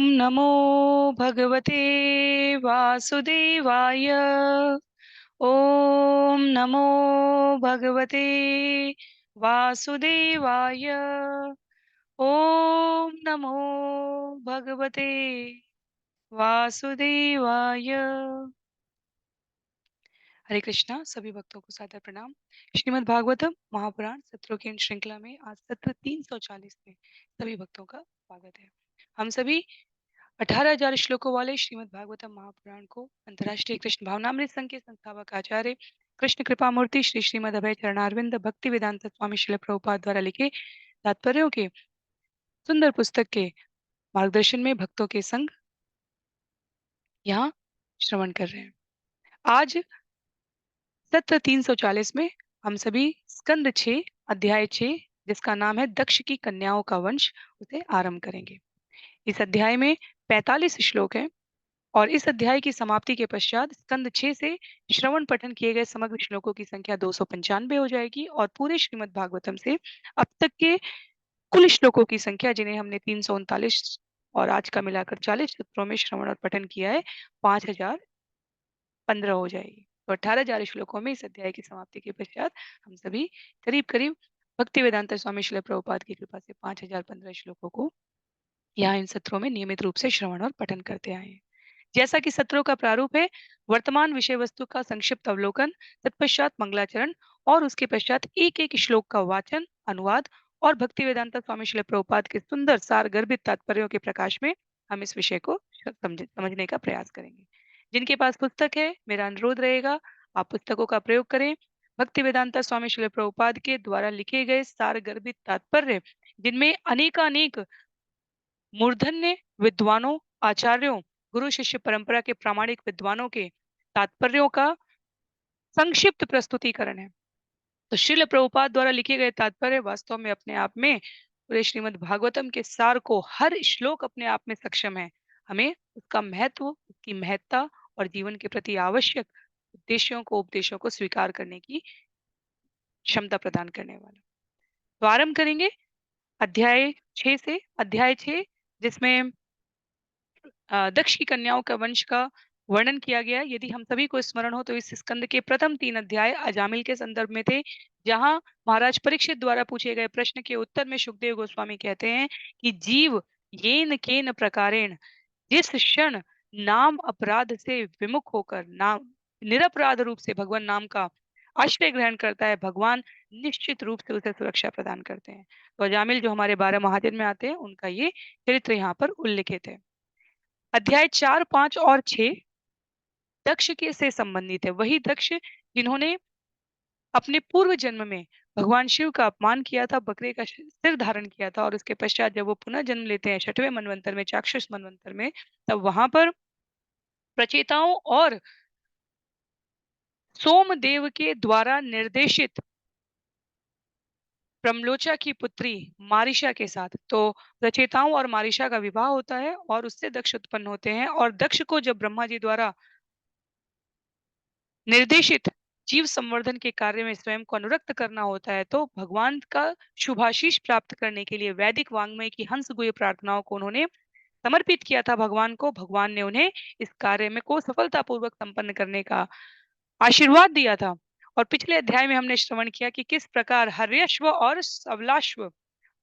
नमो भगवते वासुदेवाय। ओम नमो भगवते वासुदेवाय। ओम नमो भगवते वासुदेवाय। हरे कृष्णा। सभी भक्तों को सादर प्रणाम। श्रीमद् भागवतम महापुराण सत्रों की इन श्रृंखला में आज सत्र 340 में सभी भक्तों का स्वागत है। हम सभी 18,000 श्लोकों वाले श्रीमद् भागवतम महापुराण को अंतर्राष्ट्रीय कृष्ण भावनामृत संघ के संस्थापक आचार्य कृष्ण कृपा मूर्ति श्री श्रीमद् अभय चरणारविंद भक्ति वेदांत स्वामी श्रील प्रभुपाद द्वारा लिखे तात्पर्यों के सुंदर पुस्तक के मार्गदर्शन में भक्तों के संग यहाँ श्रवण कर रहे हैं। आज सत्र 340 में हम सभी स्कंद 6 अध्याय 6 जिसका नाम है दक्ष की कन्याओं का वंश उसे आरंभ करेंगे। इस अध्याय में 45 श्लोक हैं और इस अध्याय की समाप्ति के पश्चात स्कंद 6 से श्रवण पठन किए गए समग्र श्लोकों की संख्या 295 हो जाएगी और पूरे श्रीमद् भागवतम से अब तक के कुल श्लोकों की संख्या जिन्हें हमने 339 और आज का मिलाकर 40 सत्रों में श्रवण और पठन किया है 5015 हो जाएगी। तो 18,000 श्लोकों में इस अध्याय की समाप्ति के पश्चात हम सभी करीब करीब भक्ति वेदांत स्वामी श्रील प्रभुपाद की कृपा से 5015 श्लोकों को यहाँ इन सत्रों में नियमित रूप से श्रवण और पठन करते आए हैं। जैसा कि सत्रों का प्रारूप है, वर्तमान विषय वस्तु का संक्षिप्त अवलोकन, तत्पश्चात मंगलाचरण और उसके पश्चात एक एक श्लोक का वाचन, अनुवाद और भक्ति वेदांत स्वामी श्रील प्रभुपाद के सुंदर सार गर्भित तात्पर्यों के प्रकाश में हम इस विषय को समझने का प्रयास करेंगे। जिनके पास पुस्तक है, मेरा अनुरोध रहेगा आप पुस्तकों का प्रयोग करें। भक्ति वेदांत स्वामी श्रील प्रभुपाद के द्वारा लिखे गए सार गर्भित तात्पर्य जिनमें अनेकानेक मूर्धन्य विद्वानों, आचार्यों, गुरु शिष्य परंपरा के प्रामाणिक विद्वानों के तात्पर्यों का संक्षिप्त प्रस्तुतिकरण है। तो श्रील प्रभुपाद द्वारा लिखे गए तात्पर्य वास्तव में अपने आप में पूरे श्रीमद् भागवतम के सार को हर श्लोक अपने आप में सक्षम है हमें उसका महत्व, उसकी महत्ता और जीवन के प्रति आवश्यक उद्देश्यों को, उपदेशों को स्वीकार करने की क्षमता प्रदान करने वाला। तो आरंभ करेंगे अध्याय 6 से। अध्याय 6 जिसमें दक्ष की कन्याओं का वंश का वर्णन किया गया। यदि हम सभी को स्मरण हो तो इस स्कंद के प्रथम 3 अध्याय अजामिल के संदर्भ में थे, जहां महाराज परीक्षित द्वारा पूछे गए प्रश्न के उत्तर में सुखदेव गोस्वामी कहते हैं कि जीव येन केन प्रकारेण जिस क्षण नाम अपराध से विमुख होकर नाम निरपराध रूप से भगवान नाम का आश्रय ग्रहण करता है, भगवान निश्चित रूप से उसे सुरक्षा प्रदान करते हैं। तो अजामिल जो हमारे 12 महाजन में आते हैं उनका ये चरित्र यहाँ पर उल्लिखित है। अध्याय 4, 5 और 6 दक्ष के से संबंधित है। वही दक्ष जिन्होंने अपने पूर्व जन्म में भगवान शिव का अपमान किया था, बकरे का सिर धारण किया था और उसके पश्चात जब वो पुनः जन्म लेते हैं 6वें मनवंतर में, चाक्षुष मनवंतर में, तब वहां पर प्रचेताओं और सोमदेव के द्वारा निर्देशित प्रमलोचा की पुत्री मारिशा के साथ, तो प्रचेताओं और मारिशा का विवाह होता है और उससे दक्ष उत्पन्न होते हैं। और दक्ष को जब ब्रह्मा जी द्वारा निर्देशित जीव संवर्धन के कार्य में स्वयं को अनुरक्त करना होता है, तो भगवान का शुभाशीष प्राप्त करने के लिए वैदिक वांग्मय की हंस गुह्य प्रार्थनाओं को उन्होंने समर्पित किया था भगवान को। भगवान ने उन्हें इस कार्य में को सफलतापूर्वक संपन्न करने का आशीर्वाद दिया था। और पिछले अध्याय में हमने श्रवण किया कि किस प्रकार हर्यश्व और सवलाश्व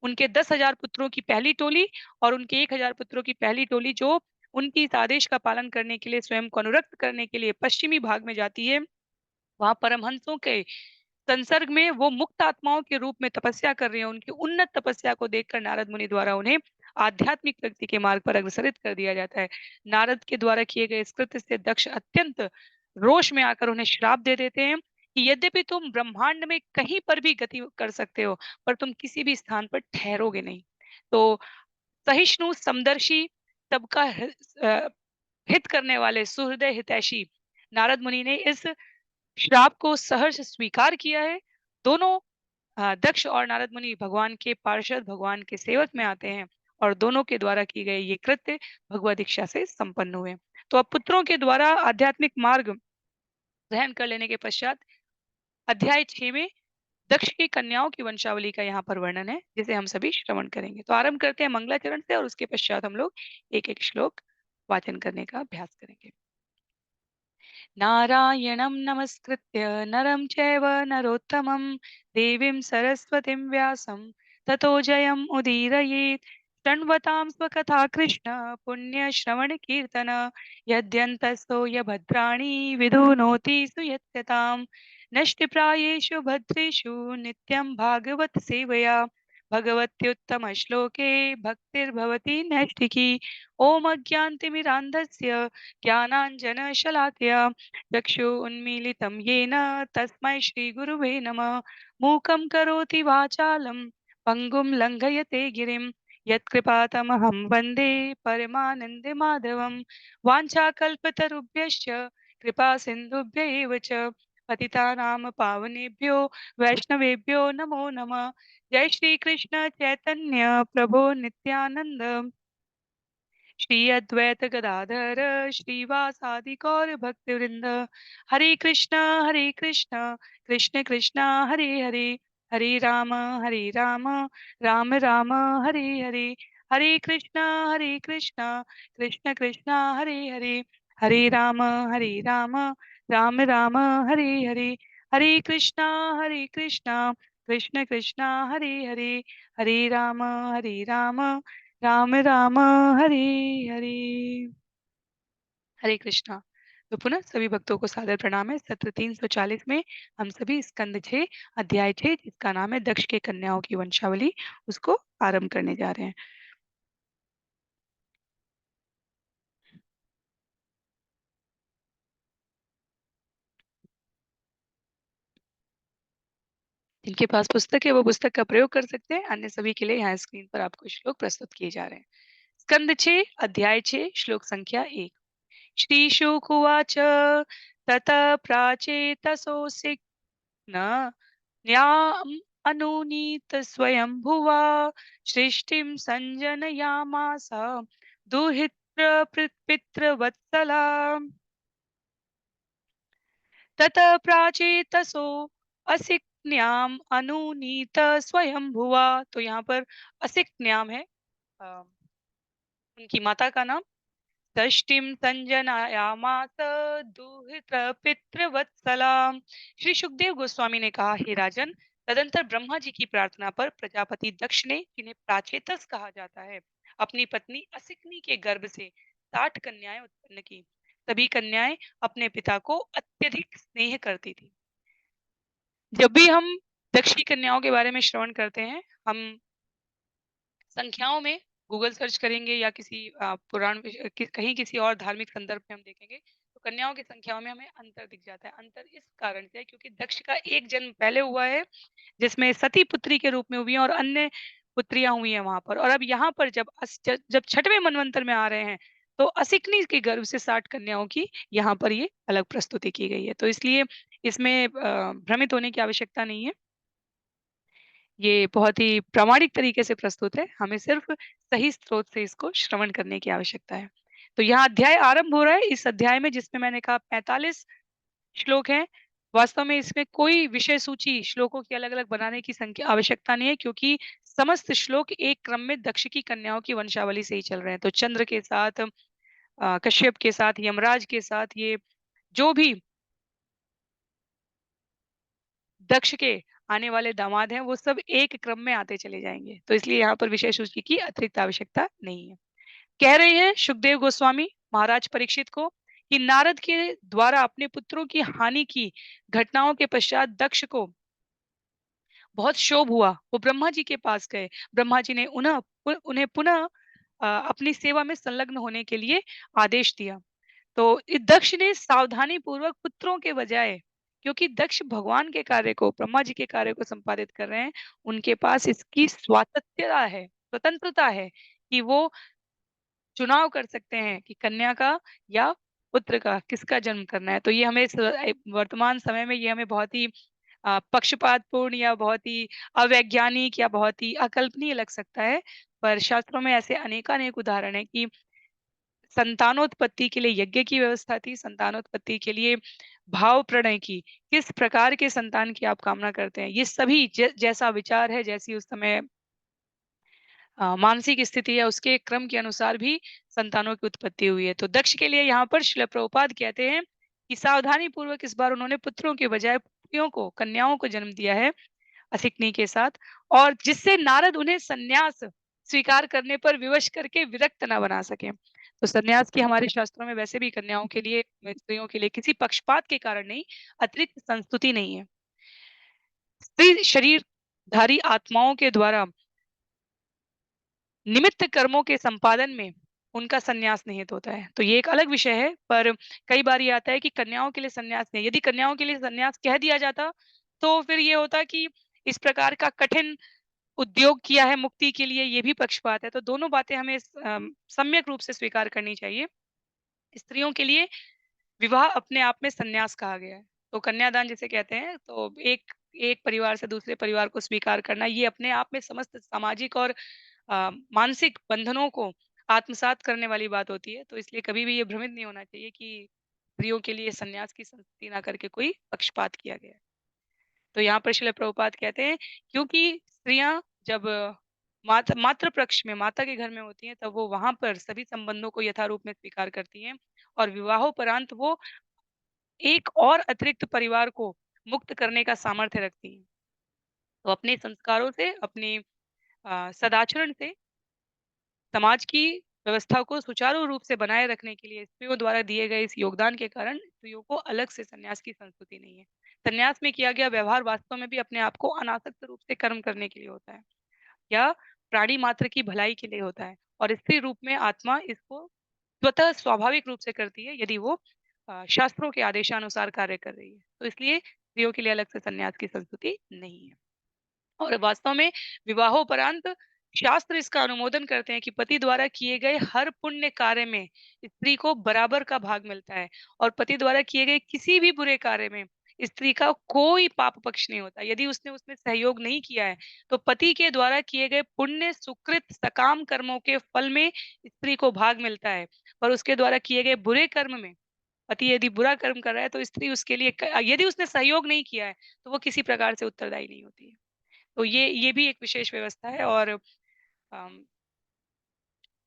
उनके 10,000 पुत्रों की पहली टोली और उनके 1,000 पुत्रों की पहली टोली जो उनकी इस आदेश का पालन करने के लिए, स्वयं को अनुरक्त करने के लिए पश्चिमी भाग में जाती है, वहां परमहंसों के संसर्ग में वो मुक्त आत्माओं के रूप में तपस्या कर रहे हैं। उनकी उन्नत तपस्या को देखकर नारद मुनि द्वारा उन्हें आध्यात्मिक प्रगति के मार्ग पर अग्रसरित कर दिया जाता है। नारद के द्वारा किए गए इस कृत्य से दक्ष अत्यंत रोष में आकर उन्हें श्राप दे देते हैं कि यद्यपि तुम ब्रह्मांड में कहीं पर भी गति कर सकते हो, पर तुम किसी भी स्थान पर ठहरोगे नहीं। तो सहिष्णु, समदर्शी, सबका हित करने वाले सुहृदय हितैषी नारद मुनि ने इस श्राप को सहर्ष स्वीकार किया है। दोनों दक्ष और नारद मुनि भगवान के पार्षद, भगवान के सेवक में आते हैं और दोनों के द्वारा की गए ये कृत्य भगवत दीक्षा से संपन्न हुए। तो अब पुत्रों के द्वारा आध्यात्मिक मार्ग ग्रहण कर लेने के पश्चात अध्याय 6 में दक्ष की कन्याओं की वंशावली का यहाँ पर वर्णन है, जिसे हम सभी श्रवण करेंगे। तो आरंभ करते हैं मंगलाचरण से और उसके पश्चात हम लोग एक-एक श्लोक वाचन करने का अभ्यास करेंगे। नारायणं नमस्कृत्य नरं चैव नरोत्तमं देवीं सरस्वतीं व्यासं ततो जयम् उदीरयेत्। शृण्वतां स्वकथा कृष्ण पुण्यश्रवणकीर्तन यद्यन्तस्तो यभद्राणि विधुनोति सुयत्यताम्। नष्टप्रायेषु भद्रेषु नित्यं भागवत सेवया भगवत्युत्तमश्लोके भक्तिर्भवति नैष्ठिकी। ॐ अज्ञानतिमिरान्धस्य ज्ञानाञ्जनशलाकया चक्षु उन्मीलितं येन तस्मै श्रीगुरुवे नमः। मूकं करोति वाचालं पङ्गुं लङ्घयते गिरिं यत्कृपातमहं वन्दे परमानन्दमाधवं। वाञ्छाकल्पतरुभ्यश्च कृपा सिन्धुभ्य एव च पतितानां पावनेभ्यो वैष्णवेभ्यो नमो नमः। जय श्री कृष्ण चैतन्य प्रभो नित्यानंद श्री अद्वैत गदाधर श्रीवासादि गौर भक्तवृंद। हरे कृष्ण कृष्ण कृष्ण हरे हरे हरे राम राम राम हरे हरे। हरे कृष्ण कृष्ण कृष्ण हरे हरे हरे राम राम राम हरे हरे। हरे कृष्ण कृष्ण कृष्ण हरे हरे हरे राम राम राम हरे हरे। हरे कृष्णा। तो पुनः सभी भक्तों को सादर प्रणाम है। सत्र 340 में हम सभी स्कंद 6 अध्याय 6 जिसका नाम है दक्ष के कन्याओं की वंशावली, उसको आरंभ करने जा रहे हैं। जिनके पास पुस्तक है वो पुस्तक का प्रयोग कर सकते हैं, अन्य सभी के लिए यहाँ स्क्रीन पर आपको श्लोक प्रस्तुत किए जा रहे हैं। स्कंद 6 अध्याय 6 श्लोक संख्या 1। श्री शुक उवाच ततः प्राचेतसोऽसि न न्याम् अनुनीत स्वयंभुवा सृष्टिं संजनयामास दुहितृपितृवत्सला। ततः प्राचेतसो असिक्न्याम अनुनीत स्वयंभुवा। तो यहाँ पर असिक्न्याम है उनकी माता का नाम। षष्टिम संजनायामास दुहित पितृवत्सलाम। श्री सुखदेव गोस्वामी ने कहा, हे राजन, तदंतर ब्रह्मा जी की प्रार्थना पर प्रजापति दक्ष ने, जिन्हें प्राचेतस कहा जाता है, अपनी पत्नी असिकनी के गर्भ से 60 कन्याएं उत्पन्न की। सभी कन्याएं अपने पिता को अत्यधिक स्नेह करती थी। जब भी हम दक्ष की कन्याओं के बारे में श्रवण करते हैं, हम संख्याओं में गूगल सर्च करेंगे या किसी पुराण कहीं किसी और धार्मिक संदर्भ में हम देखेंगे तो कन्याओं की संख्याओं में हमें अंतर दिख जाता है। अंतर इस कारण से है क्योंकि दक्ष का एक जन्म पहले हुआ है जिसमें सती पुत्री के रूप में हुई है और अन्य पुत्रियां हुई हैं वहां पर। और अब यहाँ पर जब छठवें मनवंतर में आ रहे हैं तो असिकनी के गर्भ से 60 कन्याओं की यहाँ पर ये अलग प्रस्तुति की गई है। तो इसलिए इसमें भ्रमित होने की आवश्यकता नहीं है। ये बहुत ही प्रामाणिक तरीके से प्रस्तुत है, हमें सिर्फ सही स्रोत से इसको श्रवण करने की आवश्यकता है। तो यहाँ अध्याय आरंभ हो रहा है। इस अध्याय में जिसमें मैंने कहा 45 श्लोक हैं, वास्तव में इसमें कोई विषय सूची श्लोकों की अलग-अलग बनाने की संख्या आवश्यकता नहीं है क्योंकि समस्त श्लोक एक क्रम में दक्ष की कन्याओं की वंशावली से ही चल रहे हैं। तो चंद्र के साथ कश्यप के साथ, यमराज के साथ, ये जो भी दक्ष के आने वाले दामाद हैं, वो सब एक क्रम में आते चले जाएँगे। तो इसलिए यहाँ पर विशेष सूची की अतिरिक्त आवश्यकता नहीं है। कह रहे हैं सुखदेव गोस्वामी महाराज परीक्षित को कि नारद के द्वारा अपने पुत्रों की हानि की घटनाओं के पश्चात दक्ष को बहुत क्षोभ हुआ। वो ब्रह्मा जी के पास गए। ब्रह्मा जी ने उन्हें पुनः अपनी सेवा में संलग्न होने के लिए आदेश दिया। तो दक्ष ने सावधानी पूर्वक पुत्रों के बजाय, क्योंकि दक्ष भगवान के कार्य को, ब्रह्मा जी के कार्य को संपादित कर रहे हैं, उनके पास इसकी स्वातंत्रता है, स्वतंत्रता है कि वो चुनाव कर सकते हैं कि कन्या का या पुत्र का किसका जन्म करना है। तो ये हमें वर्तमान समय में ये हमें बहुत ही पक्षपातपूर्ण या बहुत ही अवैज्ञानिक या बहुत ही अकल्पनीय लग सकता है। पर शास्त्रों में ऐसे अनेकानेक उदाहरण हैं कि संतानोत्पत्ति के लिए यज्ञ की व्यवस्था थी, संतानोत्पत्ति के लिए भाव प्रणय की, किस प्रकार के संतान की आप कामना करते हैं, ये सभी जैसा विचार है, जैसी उस समय मानसिक स्थिति है, उसके क्रम के अनुसार भी संतानों की उत्पत्ति हुई है। तो दक्ष के लिए यहाँ पर श्रील प्रभुपाद कहते हैं कि सावधानी पूर्वक इस बार उन्होंने पुत्रों के बजाय पुत्रियों को, कन्याओं को जन्म दिया है असिकनी के साथ, और जिससे नारद उन्हें सन्यास स्वीकार करने पर विवश करके विरक्त ना बना सके। तो सन्यास की हमारे शास्त्रों में वैसे भी कन्याओं के लिए, स्त्रियों के लिए किसी पक्षपात के कारण नहीं, अतिरिक्त संस्तुति नहीं है। स्त्री शरीरधारी आत्माओं के द्वारा निमित्त कर्मों के संपादन में उनका सन्यास निहित होता है। तो ये एक अलग विषय है, पर कई बार ये आता है कि कन्याओं के लिए सन्यास नहीं। यदि कन्याओं के लिए सन्यास कह दिया जाता, तो फिर ये होता कि इस प्रकार का कठिन उद्योग किया है मुक्ति के लिए, ये भी पक्षपात है। तो दोनों बातें हमें सम्यक रूप से स्वीकार करनी चाहिए। स्त्रियों के लिए विवाह अपने आप में सन्यास कहा गया है। तो कन्यादान जिसे कहते हैं, तो एक एक परिवार से दूसरे परिवार को स्वीकार करना, ये अपने आप में समस्त सामाजिक और मानसिक बंधनों को आत्मसात करने वाली बात होती है। तो इसलिए कभी भी ये भ्रमित नहीं होना चाहिए कि स्त्रियों के लिए सन्यास की संस्तुति ना करके कोई पक्षपात किया गया है। तो यहाँ पर श्रील प्रभुपाद कहते हैं, क्योंकि स्त्रियां जब मातृ पक्ष में, माता के घर में होती हैं, तब वो वहां पर सभी संबंधों को यथारूप में स्वीकार करती हैं, और विवाहोपरांत वो एक और अतिरिक्त परिवार को मुक्त करने का सामर्थ्य रखती हैं। तो अपने संस्कारों से, अपने सदाचरण से समाज की व्यवस्था को सुचारू रूप से बनाए रखने के लिए स्त्रियों द्वारा दिए गए इस योगदान के कारण स्त्रियों को अलग से संन्यास की संस्कृति नहीं है। संन्यास में किया गया व्यवहार वास्तव में भी अपने आप को अनासक्त रूप से कर्म करने के लिए होता है, या प्राणी मात्र की भलाई के लिए होता है, और स्त्री रूप में आत्मा इसको स्वतः स्वाभाविक रूप से करती है, यदि वो शास्त्रों के आदेशानुसार कार्य कर रही है। तो इसलिए स्त्रियों के लिए अलग से संन्यास की संस्कृति नहीं है। और वास्तव में विवाहोपरांत शास्त्र इसका अनुमोदन करते हैं कि पति द्वारा किए गए हर पुण्य कार्य में स्त्री को बराबर का भाग मिलता है, और पति द्वारा किए गए किसी भी बुरे कार्य में स्त्री का कोई पाप पक्ष नहीं होता। यदि उसने उसमें सहयोग नहीं किया है, तो पति के द्वारा किए गए पुण्य सुकृत सकाम कर्मों के फल में स्त्री को भाग मिलता है, पर उसके द्वारा किए गए बुरे कर्म में पति यदि बुरा कर्म कर रहा है, तो स्त्री उसके लिए यदि उसने सहयोग नहीं किया है, तो वो किसी प्रकार से उत्तरदायी नहीं होती है। तो ये भी एक विशेष व्यवस्था है, और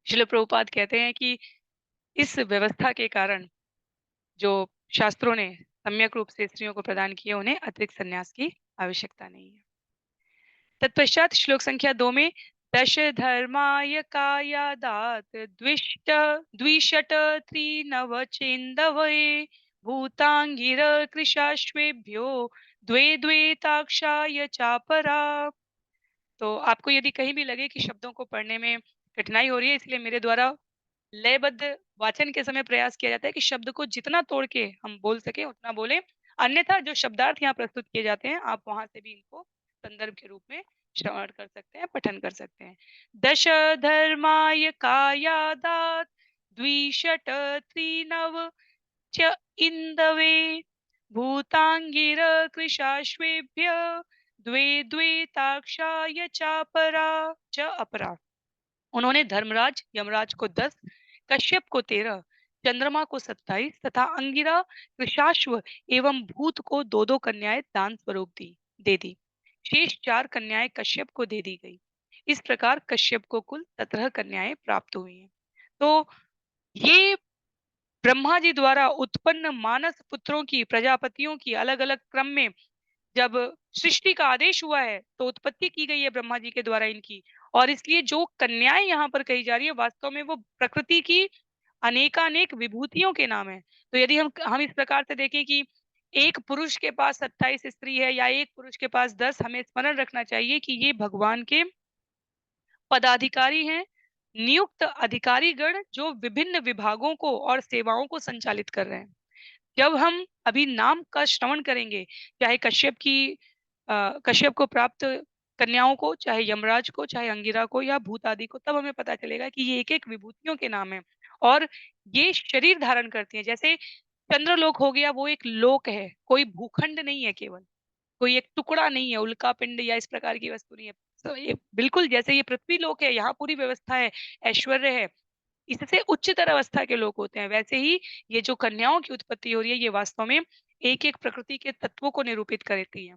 श्रील प्रभुपाद कहते हैं कि इस व्यवस्था के कारण जो शास्त्रों ने सम्यक रूप से स्त्रियों को प्रदान किए, उन्हें अतिरिक्त संन्यास की आवश्यकता नहीं है। तत्पश्चात श्लोक संख्या 2 में दश धर्माय कायादात द्विष्ट द्विषट त्रिनव चेन्दवये भूतांगिर कृशाश्वेभ्यो द्वे द्वे ताक्षाय चापरा। तो आपको यदि कहीं भी लगे कि शब्दों को पढ़ने में कठिनाई हो रही है, इसलिए मेरे द्वारा लयबद्ध वाचन के समय प्रयास किया जाता है कि शब्द को जितना तोड़ के हम बोल सके उतना बोलें। अन्यथा जो शब्दार्थ यहाँ प्रस्तुत किए जाते हैं, आप वहां से भी इनको संदर्भ के रूप में श्रवण कर सकते हैं, पठन कर सकते हैं। दश धर्माय कायादात द्विषट त्रिनव च इन्दवे भूतांगिर कृशाश्वेभ्य द्वे द्वे ताक्षाय चापरा च अपरा। उन्होंने धर्मराज यमराज को 10, कश्यप को 13, चंद्रमा को 27 तथा अंगिरा, कृशाश्व एवं भूत को 2-2 कन्याएं दान स्वरूप दे दी। शेष 4 कन्याएं कश्यप को दे दी गई। इस प्रकार कश्यप को कुल 17 कन्याएं प्राप्त हुई हैं। तो ये ब्रह्मा जी द्वारा उत्पन्न मानस पुत्रों की, प्रजापतियों की अलग अलग क्रम में जब सृष्टि का आदेश हुआ है, तो उत्पत्ति की गई है ब्रह्मा जी के द्वारा इनकी, और इसलिए जो कन्याएं यहाँ पर कही जा रही है, वास्तव में वो प्रकृति की अनेकानेक विभूतियों के नाम है। तो यदि हम इस प्रकार से देखें कि एक पुरुष के पास 27 स्त्री है, या एक पुरुष के पास 10, हमें स्मरण रखना चाहिए कि ये भगवान के पदाधिकारी हैं, नियुक्त अधिकारीगण, जो विभिन्न विभागों को और सेवाओं को संचालित कर रहे हैं। जब हम अभी नाम का श्रवण करेंगे, चाहे कश्यप को प्राप्त कन्याओं को, चाहे यमराज को, चाहे अंगिरा को, या भूत आदि को, तब हमें पता चलेगा कि ये एक-एक विभूतियों के नाम है, और ये शरीर धारण करती हैं। जैसे चंद्रलोक हो गया, वो एक लोक है, कोई भूखंड नहीं है केवल, कोई एक टुकड़ा नहीं है, उल्का पिंड या इस प्रकार की वस्तु नहीं है। तो ये बिल्कुल जैसे ये पृथ्वी लोक है, यहाँ पूरी व्यवस्था है, ऐश्वर्य है, इससे उच्चतर अवस्था के लोग होते हैं। वैसे ही ये जो कन्याओं की उत्पत्ति हो रही है, ये वास्तव में एक-एक प्रकृति के तत्वों को निरूपित करती है।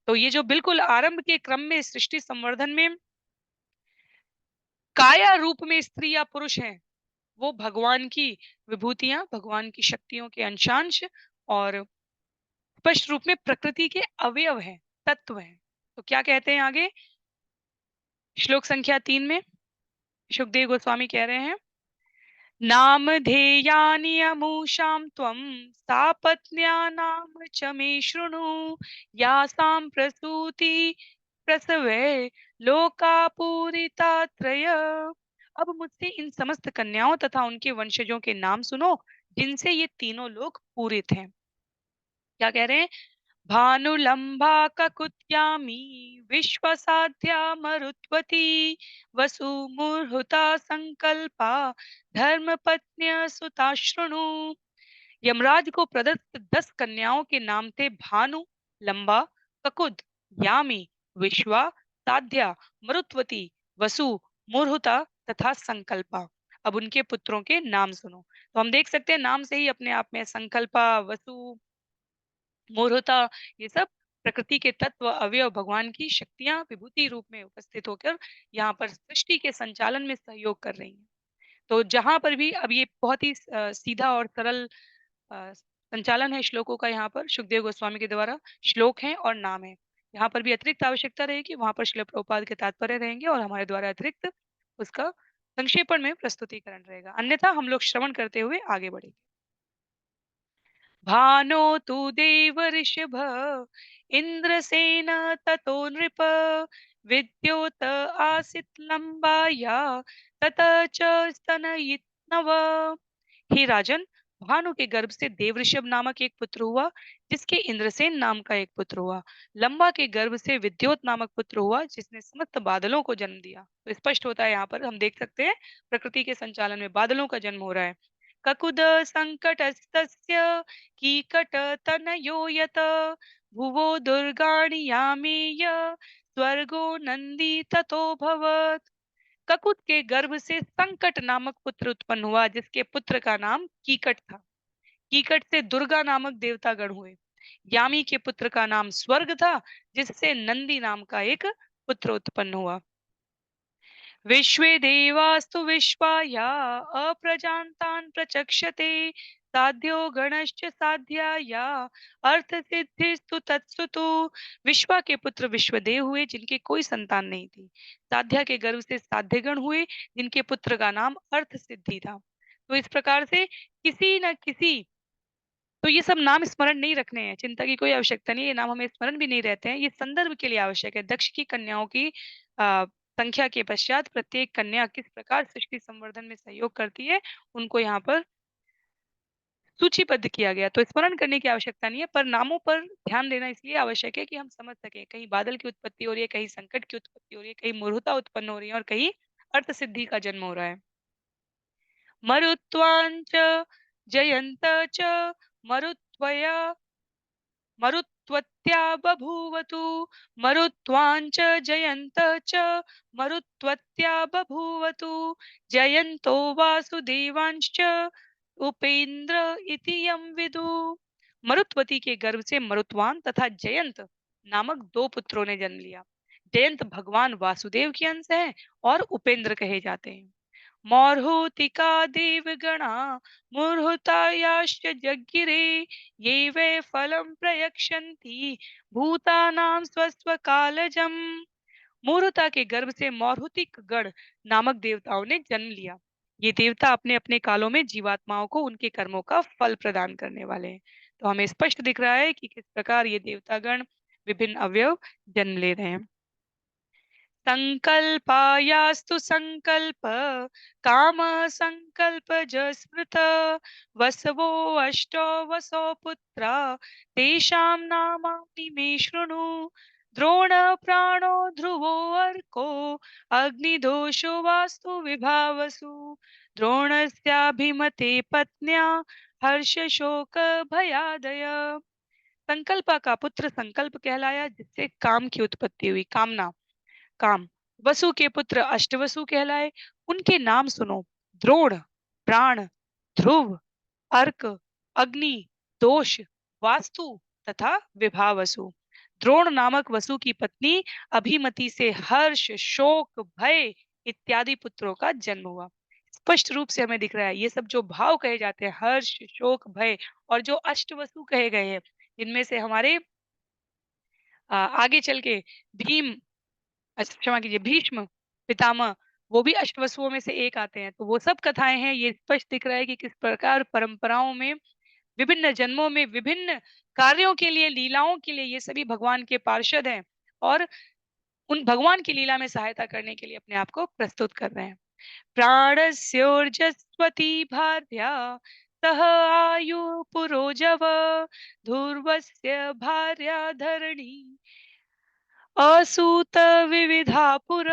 तो ये जो बिल्कुल आरंभ के क्रम में सृष्टि संवर्धन में काया रूप में स्त्री या पुरुष हैं, वो भगवान की विभूतियाँ, भगवान की शक्तियों के अंशांश और स्पष्ट रूप में प्रकृति के अवयव हैं, तत्व हैं। तो क्या कहते हैं आगे? श्लोक संख्या 3 में सुखदेव गोस्वामी कह रहे हैं, नामधेयानि अमूषां त्वं सापत्न्यानाम च मे शृणु यासां प्रसूति प्रसवे लोका पूरिता त्रय। अब मुझसे इन समस्त कन्याओं तथा उनके वंशजों के नाम सुनो, जिनसे ये तीनों लोग पूरित हैं। क्या कह रहे हैं? भानुलंबा ककुत्यामी विश्वसाध्या मरुत्वती वसुमुर्हुता संकल्पा धर्मपत्न्य सुता शृणु। यमराज को प्रदत्त 10 कन्याओं के नाम थे भानु, लंबा, ककुद, यामी, विश्वा, साध्या, मरुत्वती, वसु, मुरहुता तथा संकल्पा। अब उनके पुत्रों के नाम सुनो। तो हम देख सकते हैं नाम से ही अपने आप में संकल्पा, वसु, मूर्खता, ये सब प्रकृति के तत्व अवयव भगवान की शक्तियां विभूति रूप में उपस्थित होकर यहाँ पर सृष्टि के संचालन में सहयोग कर रही हैं। तो जहां पर भी अब ये बहुत ही सीधा और सरल संचालन है श्लोकों का, यहाँ पर सुखदेव गोस्वामी के द्वारा श्लोक हैं और नाम है। यहाँ पर भी अतिरिक्त आवश्यकता रहेगी, वहां पर श्रील प्रभुपाद के तात्पर्य रहेंगे और हमारे द्वारा अतिरिक्त उसका संक्षेपण में प्रस्तुतिकरण रहेगा। अन्यथा हम लोग श्रवण करते हुए आगे बढ़ेंगे। भानो तु देवर्षभ इन्द्रसेन ततो नृप विद्योत आसीत् लम्बाया तत च स्तनयित्नव। हे राजन, भानु के गर्भ से देवऋषभ नामक एक पुत्र हुआ, जिसके इंद्रसेन नाम का एक पुत्र हुआ। लंबा के गर्भ से विद्योत नामक पुत्र हुआ, जिसने समस्त बादलों को जन्म दिया। तो स्पष्ट होता है, यहाँ पर हम देख सकते हैं प्रकृति के संचालन में बादलों का जन्म हो रहा है। ककुद संकटस्तस्य कीकटतनयो यत भुवो दुर्गाणि यामेय स्वर्गो नंदी ततो भवत्। ककुत के गर्भ से संकट नामक पुत्र उत्पन्न हुआ, जिसके पुत्र का नाम कीकट था। कीकट से दुर्गा नामक देवतागण हुए। यामी के पुत्र का नाम स्वर्ग था, जिससे नंदी नाम का एक पुत्र उत्पन्न हुआ। विश्वे देवास्तु विश्वाया अप्रजान्तान् प्रचक्षते साध्यो गणश्च साध्याया अर्थ सिद्धिस्तु तत्सुतु। विश्वा के पुत्र विश्वदेव हुए, जिनके कोई संतान नहीं थी। साध्या के गर्भ से साध्यगण हुए, जिनके पुत्र का नाम अर्थ सिद्धि था। तो इस प्रकार से किसी न किसी, तो ये सब नाम स्मरण नहीं रखने हैं, चिंता की कोई आवश्यकता नहीं है। ये नाम हमें स्मरण भी नहीं रहते हैं, ये संदर्भ के लिए आवश्यक है। दक्ष की कन्याओं की संख्या के पश्चात प्रत्येक कन्या किस प्रकार सृष्टि संवर्धन में सहयोग करती है, उनको यहाँ पर सूचीबद्ध किया गया। तो स्मरण करने की आवश्यकता नहीं है, पर नामों पर ध्यान देना इसलिए आवश्यक है कि हम समझ सके, कहीं बादल की उत्पत्ति हो रही है, कहीं संकट की उत्पत्ति हो रही है, कहीं मूर्खता उत्पन्न हो रही है और कहीं अर्थ सिद्धि का जन्म हो रहा है। मरुत्वांच जयंत च मरुत्वया मरुत्वत्या बभूवतु मरुत्वांच जयंत च मरुत्वत्या बभूवतु जयंतो वासुदेवांश्च उपेंद्र इति यम विदु। मरुत्वती के गर्भ से मरुत्वान तथा जयंत नामक 2 पुत्रों ने जन्म लिया। जयंत भगवान वासुदेव के अंश हैं और उपेंद्र कहे जाते हैं। मौर्हूतिका देवगणा मूर्हुतायाश्च जज्ञिरे ये वै फलं प्रयक्षन्ति भूतानां स्वस्वकालजम्। मूर्हुता के गर्भ से मौर्हुतिक गण नामक देवताओं ने जन्म लिया। ये देवता अपने अपने कालों में जीवात्माओं को उनके कर्मों का फल प्रदान करने वाले हैं। तो हमें स्पष्ट दिख रहा है कि किस प्रकार ये देवतागण विभिन्न अवयव जन्म ले रहे हैं। संकल्पायास्तु संकल्प काम संकल्प जस्मृत वसवो अष्टो वसो पुत्रा तेषां नामानि मे शृणु द्रोण प्राणो ध्रुवो अर्को अग्निदोषो वास्तु विभावसु द्रोणस्याभिमते पत्न्या हर्ष शोक भयादय। संकल्प का पुत्र संकल्प कहलाया, जिससे काम की उत्पत्ति हुई, कामना, काम। वसु के पुत्र अष्टवसु कहलाए, उनके नाम सुनो। द्रोण प्राण, ध्रुव, अर्क, अग्नि, दोष, वास्तु तथा विभावसु। द्रोण नामक वसु की पत्नी अभिमति से हर्ष, शोक, भय इत्यादि पुत्रों का जन्म हुआ। स्पष्ट रूप से हमें दिख रहा है ये सब जो भाव कहे जाते हैं, हर्ष, शोक, भय, और जो अष्टवसु कहे गए हैं, इनमें से हमारे आगे चल के भीम, क्षमा कीजिए, भीष्म पितामह, वो भी अष्टवसुओं में से एक आते हैं। तो वो सब कथाएं हैं, ये स्पष्ट दिख रहा है कि किस प्रकार परंपराओं में, विभिन्न जन्मों में, विभिन्न कार्यों के लिए, लीलाओं के लिए ये सभी भगवान के पार्षद हैं और उन भगवान की लीला में सहायता करने के लिए अपने आप को प्रस्तुत कर रहे हैं। प्राणस्योर्जस्वती भार्या सह आयु पुरोजव, ध्रुवस्य भार्या धरणी असूत विविधा पुर।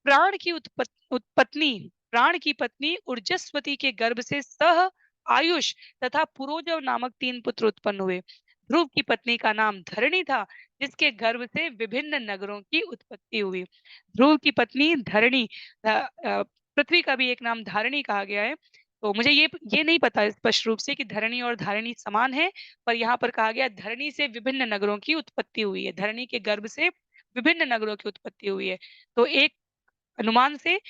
प्राण की उत्पत्ति, प्राण की पत्नी ऊर्जस्वती के गर्भ से सह आयुष तथा पुरोजव नामक तीन पुत्र उत्पन्न हुए। ध्रुव की पत्नी का नाम धरणी था, जिसके गर्भ से विभिन्न नगरों की उत्पत्ति हुई। ध्रुव की पत्नी धरणी, पृथ्वी का भी एक नाम धारिणी कहा गया है। तो मुझे ये नहीं पता स्पष्ट रूप से कि धरणी और धारिणी समान है, पर यहाँ पर कहा गया धरणी से विभिन्न नगरों की उत्पत्ति हुई है। धरणी के गर्भ से विभिन्न नगरों की उत्पत्ति हुई है। तो एक अनुमान से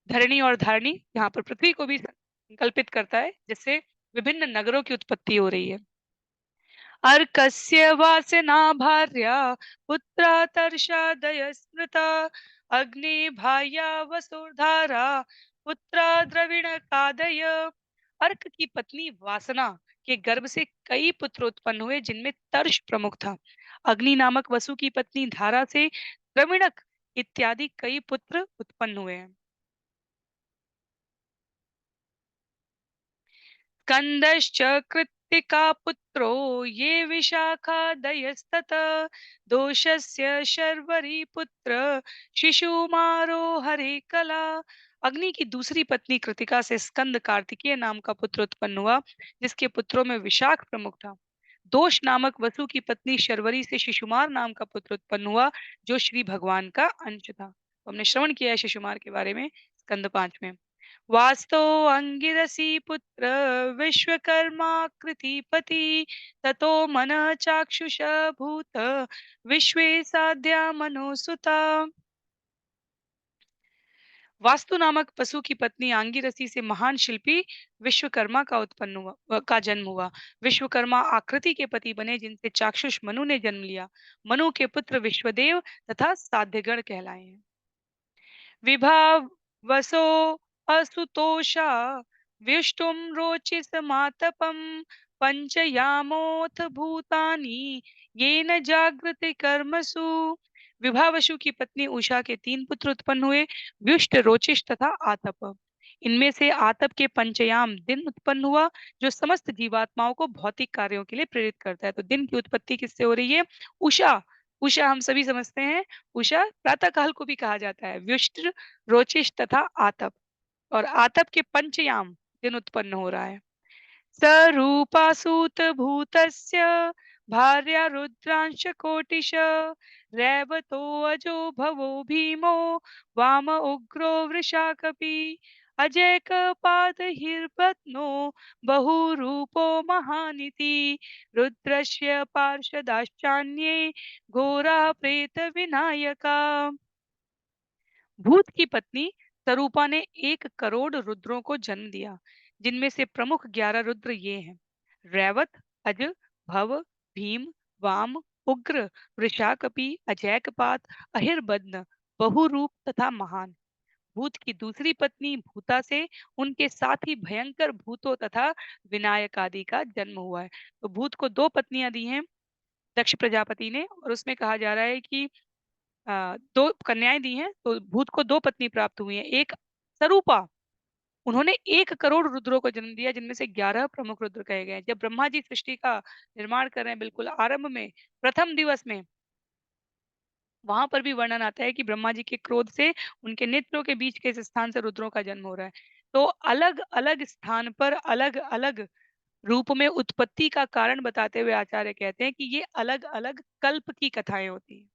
धरणी और धारिणी यहाँ पर पृथ्वी को भी संकल्पित करता है, जिससे विभिन्न नगरों की उत्पत्ति हो रही है। अर्कस्य वासना भार्या पुत्रा तर्षादय स्मृता, अग्नि भाया वसुधारा पुत्रा द्रविण कादय। अर्क की पत्नी वासना के गर्भ से कई पुत्र उत्पन्न हुए, जिनमें तर्ष प्रमुख था। अग्नि नामक वसु की पत्नी धारा से द्रविणक इत्यादि कई पुत्र उत्पन्न हुए हैं। स्कंदश्च कृत्तिका पुत्रो ये विशाखादयस्तत, दोषस्य शर्वरी पुत्र शिशुमारो हरे कला। अग्नि की दूसरी पत्नी कृतिका से स्कंद कार्तिकेय नाम का पुत्र उत्पन्न हुआ, जिसके पुत्रों में विशाख प्रमुख था। दोष नामक वसु की पत्नी शर्वरी से शिशुमार नाम का पुत्र उत्पन्न हुआ, जो श्री भगवान का अंश था। तो हमने श्रवण किया है शिशुमार के बारे में स्कंद 5 में। वास्तो अंगिरसी पुत्र विश्वकर्मा कृतिपति, ततो मन चाक्षुष भूत विश्वे साध्या मनोसुता। वास्तु नामक पशु की पत्नी आंगिरसी से महान शिल्पी विश्वकर्मा का उत्पन्न हुआ, का जन्म हुआ। विश्वकर्मा आकृति के पति बने, जिनसे चाक्षुष मनु ने जन्म लिया। मनु के पुत्र विश्वदेव तथा साध्यगण कहलाए हैं। विभावसो असुतोषा व्युष्टुं रोचिसमातपं, पंचयामोऽथ भूतानि येन जागृति कर्मसु। विभावसु की पत्नी उषा के तीन पुत्र उत्पन्न हुए, व्युष्ट, रोचिष तथा आतप। इनमें से आतप के पंचयाम दिन उत्पन्न हुआ, जो समस्त जीवात्माओं को भौतिक कार्यों के लिए प्रेरित करता है। तो दिन की उत्पत्ति किससे हो रही है? उषा। उषा हम सभी समझते हैं, उषा प्रातः काल को भी कहा जाता है। व्युष्ट, रोचिष तथा आतप, और आतप के पंचयाम दिन उत्पन्न हो रहा है। सरूपासूत भूतस्य भार्या रुद्रांश कोटिश, रैवतो अजो भवो भीमो वाम उग्रो वृषाकपि, अजय कपाद हिर्बत्नो बहुरूपो महानिति, रुद्रस्य पार्षदाश्चान्ये घोरा प्रेत विनायका। भूत की पत्नी सरूपा ने 1 करोड़ रुद्रों को जन्म दिया, जिनमें से प्रमुख 11 रुद्र ये हैं: रैवत, अज, भव, भीम, वाम, उग्र, वृषाकपि, अजैकपात, अहिर्बद्न, बहुरूप तथा महान। भूत की दूसरी पत्नी भूता से उनके साथ ही भयंकर भूतों तथा विनायक आदि का जन्म हुआ है। तो भूत को 2 पत्नियां दी हैं दक्ष प्रजापति ने, और उसमें कहा जा रहा है कि 2 कन्याएं दी हैं, तो भूत को 2 पत्नी प्राप्त हुई हैं। एक सरूपा, उन्होंने 1 करोड़ रुद्रों को जन्म दिया, जिनमें से 11 प्रमुख रुद्र कहे गए हैं। जब ब्रह्मा जी सृष्टि का निर्माण कर रहे हैं, बिल्कुल आरंभ में, प्रथम दिवस में, वहां पर भी वर्णन आता है कि ब्रह्मा जी के क्रोध से उनके नेत्रों के बीच के इस स्थान से रुद्रों का जन्म हो रहा है। तो अलग अलग स्थान पर अलग अलग रूप में उत्पत्ति का कारण बताते हुए आचार्य कहते हैं कि ये अलग अलग कल्प की कथाएं होती हैं।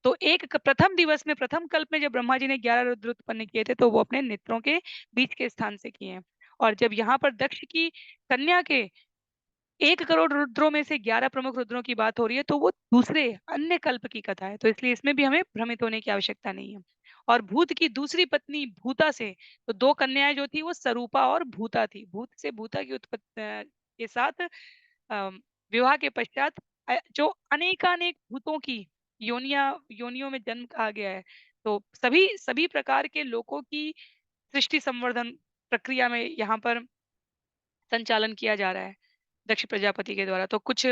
तो प्रथम दिवस में, प्रथम कल्प में जब ब्रह्मा जी ने 11 रुद्र उत्पन्न किए थे, तो वो अपने नेत्रों के बीच के स्थान से किए हैं। और जब यहाँ पर दक्ष की कन्या के 1 करोड़ रुद्रों में से 11 प्रमुख रुद्रों की बात हो रही है, तो वो दूसरे अन्य कल्प की कथा है, तो इसलिए इसमें भी हमें भ्रमित होने की आवश्यकता नहीं है। और भूत की दूसरी पत्नी भूता से, तो 2 कन्याएं जो थी वो सरूपा और भूता थी। भूत से भूता की के साथ अम, विवाह के पश्चात जो अनेकानेक भूतों की योनियों में जन्म कहा गया है, तो सभी सभी प्रकार के लोगों की सृष्टि संवर्धन प्रक्रिया में यहाँ पर संचालन किया जा रहा है दक्ष प्रजापति के द्वारा। तो कुछ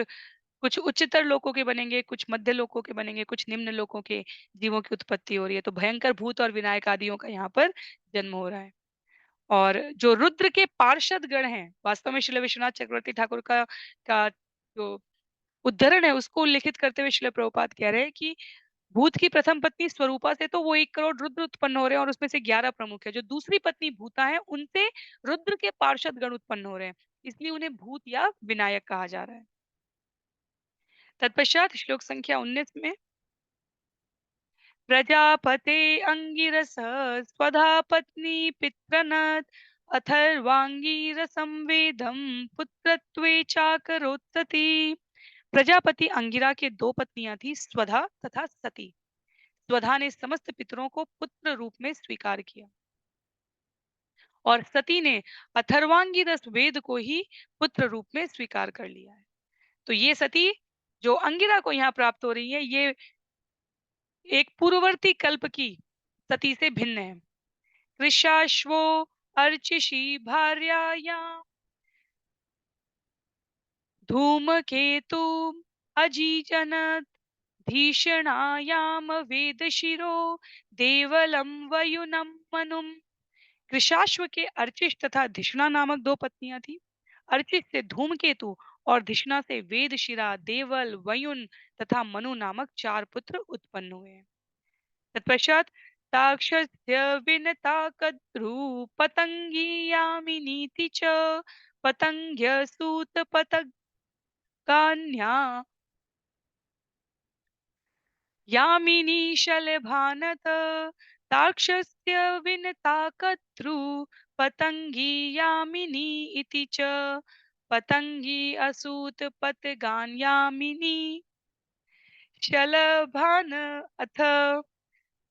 कुछ उच्चतर लोकों के बनेंगे, कुछ मध्य लोकों के बनेंगे, कुछ निम्न लोकों के जीवों की उत्पत्ति हो रही है। तो भयंकर भूत और विनायक आदियों का यहाँ पर जन्म हो रहा है। और जो रुद्र के पार्षद गण हैं, वास्तव में श्रील विश्वनाथ चक्रवर्ती ठाकुर का जो उद्धरण है उसको उल्लेखित करते हुए श्रील प्रभुपाद कह रहे हैं कि भूत की प्रथम पत्नी स्वरूपा से तो वो 1 करोड़ रुद्र उत्पन्न हो रहे हैं और उसमें से 11 प्रमुख है। जो दूसरी पत्नी भूता है उनसे रुद्र के पार्षद गण उत्पन्न हो रहे हैं। इसलिए उन्हें भूत या विनायक कहा जा रहा है। तत्पश्चात श्लोक संख्या 19 में प्रजापते अंगिरस स्वधा पत्नी पित्रनत अथर्वांगीरसं वेदम पुत्रत्वे चाकरोत्सति। प्रजापति अंगिरा के 2 पत्नियां थी, स्वधा तथा सती। स्वधा ने समस्त पितरों को पुत्र रूप में स्वीकार किया और सती ने अथर्वांगी रस वेद को ही पुत्र रूप में स्वीकार कर लिया है। तो ये सती जो अंगिरा को यहाँ प्राप्त हो रही है, ये एक पूर्ववर्ती कल्प की सती से भिन्न है। कृशाश्वो अर्चिषी भार्याया धूमकेतु अजीजनत धीषणायाम वेदशिरो देवलम वयुनम मनुम। कृशाश्व के अर्चिष तथा धिषणा नामक 2 पत्नियां थी। अर्चिष से धूमकेतु और धिषणा से वेदशिरा, देवल, वयुन तथा मनु नामक 4 पुत्र उत्पन्न हुए। तत्पश्चात ताक्षस्य विनता कद्रु पतंगी यामिनीति च पतंग्य सूत पतंगान्या यामिनी शलभानत। ताक्षस्य विनता कद्रु पतंगी यामिनी इति च पतंगी असूत पतगान यामिनी शलभान अथ।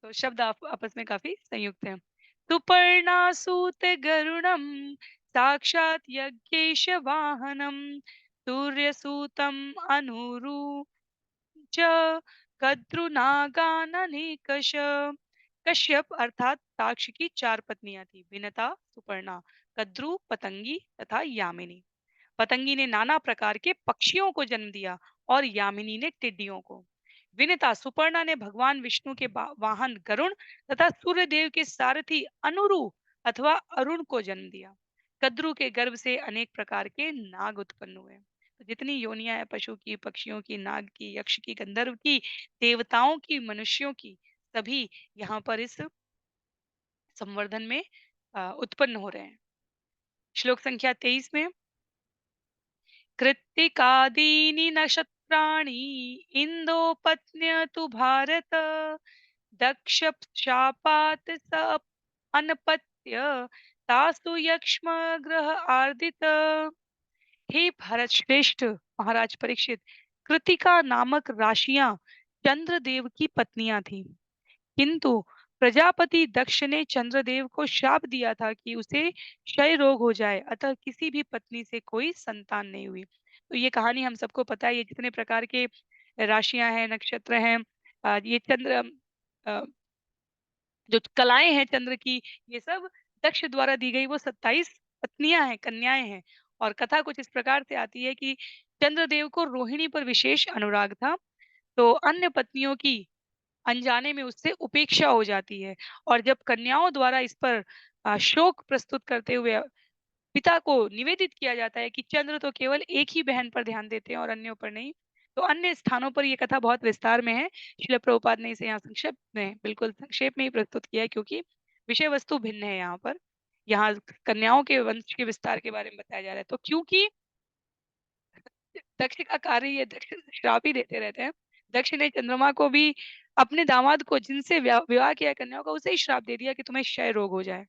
तो शब्द आपस में काफी संयुक्त हैं। सुपर्णासूत गरुणम साक्षात यज्ञेश वाहनम सूर्यसूतम अनुरु च कद्रुनागाननेकश। कश्यप अर्थात ताक्ष की 4 पत्नियां थी, विनता, सुपर्णा, कद्रु, पतंगी तथा यामिनी। पतंगी ने नाना प्रकार के पक्षियों को जन्म दिया और यामिनी ने टिड्डियों को। विनिता सुपर्णा ने भगवान विष्णु के वाहन गरुण तथा सूर्यदेव के सारथी अनुरु अथवा अरुण को जन्म दिया। कद्रु के गर्भ से अनेक प्रकार के नाग उत्पन्न हुए। तो जितनी योनियां हैं, पशु की, पक्षियों की, नाग की, यक्ष की, गंधर्व की, देवताओं की, मनुष्यों की, सभी यहाँ पर इस संवर्धन में उत्पन्न हो रहे हैं। श्लोक संख्या 23 में कृत्तिकादीनि नक्षत्राणि इन्दोपत्न्यतु भारत दक्ष शापात स अनपत्य तासु यक्ष्म ग्रह आर्दित। हे भारत श्रेष्ठ महाराज परीक्षित, कृतिका नामक राशियां चंद्रदेव की पत्नियां थीं, किंतु प्रजापति दक्ष ने चंद्रदेव को शाप दिया था कि उसे क्षय रोग हो जाए, अतः किसी भी पत्नी से कोई संतान नहीं हुई। तो ये कहानी हम सबको पता है। ये जितने प्रकार के राशियां हैं, नक्षत्र हैं, ये चंद्र जो कलाएं हैं चंद्र की, ये सब दक्ष द्वारा दी गई वो 27 पत्नियां हैं, कन्याएं हैं। और कथा कुछ इस प्रकार से आती है कि चंद्रदेव को रोहिणी पर विशेष अनुराग था, तो अन्य पत्नियों की अनजाने में उससे उपेक्षा हो जाती है। और जब कन्याओं द्वारा इस पर शोक प्रस्तुत करते हुए पिता को निवेदित किया जाता है कि चंद्र तो केवल एक ही बहन पर ध्यान देते हैं और अन्यों पर नहीं, तो अन्य स्थानों पर ये कथा बहुत विस्तार में है। श्रील प्रभुपाद ने इसे यहाँ संक्षेप में, बिल्कुल संक्षेप में ही प्रस्तुत किया है, क्योंकि विषय वस्तु भिन्न है। यहाँ पर यहाँ कन्याओं के वंश के विस्तार के बारे में बताया जा रहा है। तो क्योंकि दक्ष का कार्य ये, दक्ष श्राप ही देते रहते हैं। दक्ष ने चंद्रमा को भी, अपने दामाद को जिनसे विवाह किया कन्याओं का, उसे ही श्राप दे दिया कि तुम्हें क्षय रोग हो जाए।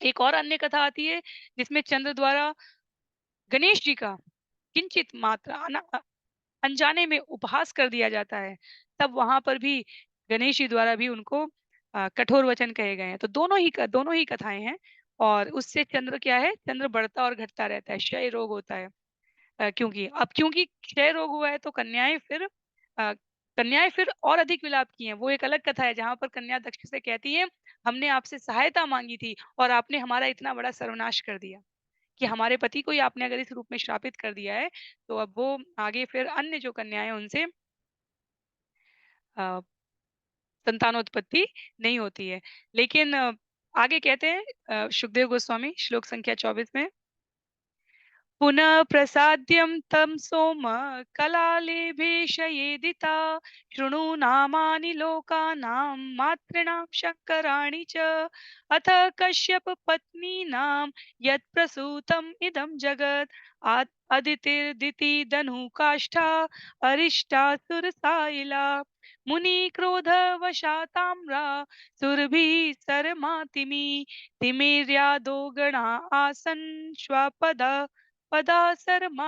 एक और अन्य कथा आती है जिसमें चंद्र द्वारा गणेश जी का किंचित मात्रा अनजाने में उपहास कर दिया जाता है, तब वहाँ पर भी गणेश जी द्वारा भी उनको कठोर वचन कहे गए हैं। तो दोनों ही कथाएँ हैं और उससे चंद्र क्या है, चंद्र बढ़ता और घटता रहता है, क्षय रोग होता है। क्योंकि क्षय रोग हुआ है तो कन्याएँ फिर और अधिक विलाप की हैं। वो एक अलग कथा है जहाँ पर कन्या दक्ष से कहती है, हमने आपसे सहायता माँगी थी और आपने हमारा इतना बड़ा सर्वनाश कर दिया। कि हमारे पति को ही आपने अगर इस रूप में श्रापित कर दिया है, तो अब वो आगे फिर अन्य जो कन्याएँ हैं उनसे अ, संतानोत्पत्ति नहीं होती है। लेकिन आगे कहते हैं सुखदेव गोस्वामी श्लोक संख्या 24 में पुनः प्रसाद्यं तं सोम कलालेभेशयेदिता शृणु नामानि लोकानां मातॄणां शङ्कराणि च अथ कश्यपपत्नीनां यत्प्रसूतम् इदं जगत् अदितिर्दिति धनुकाष्ठा अरिष्टासुरसायिला मुनिक्रोधवशाताम्रा सुरभिः सरमातिमि तिमिर्यादो गणा आसन् श्वपदा पदासरमा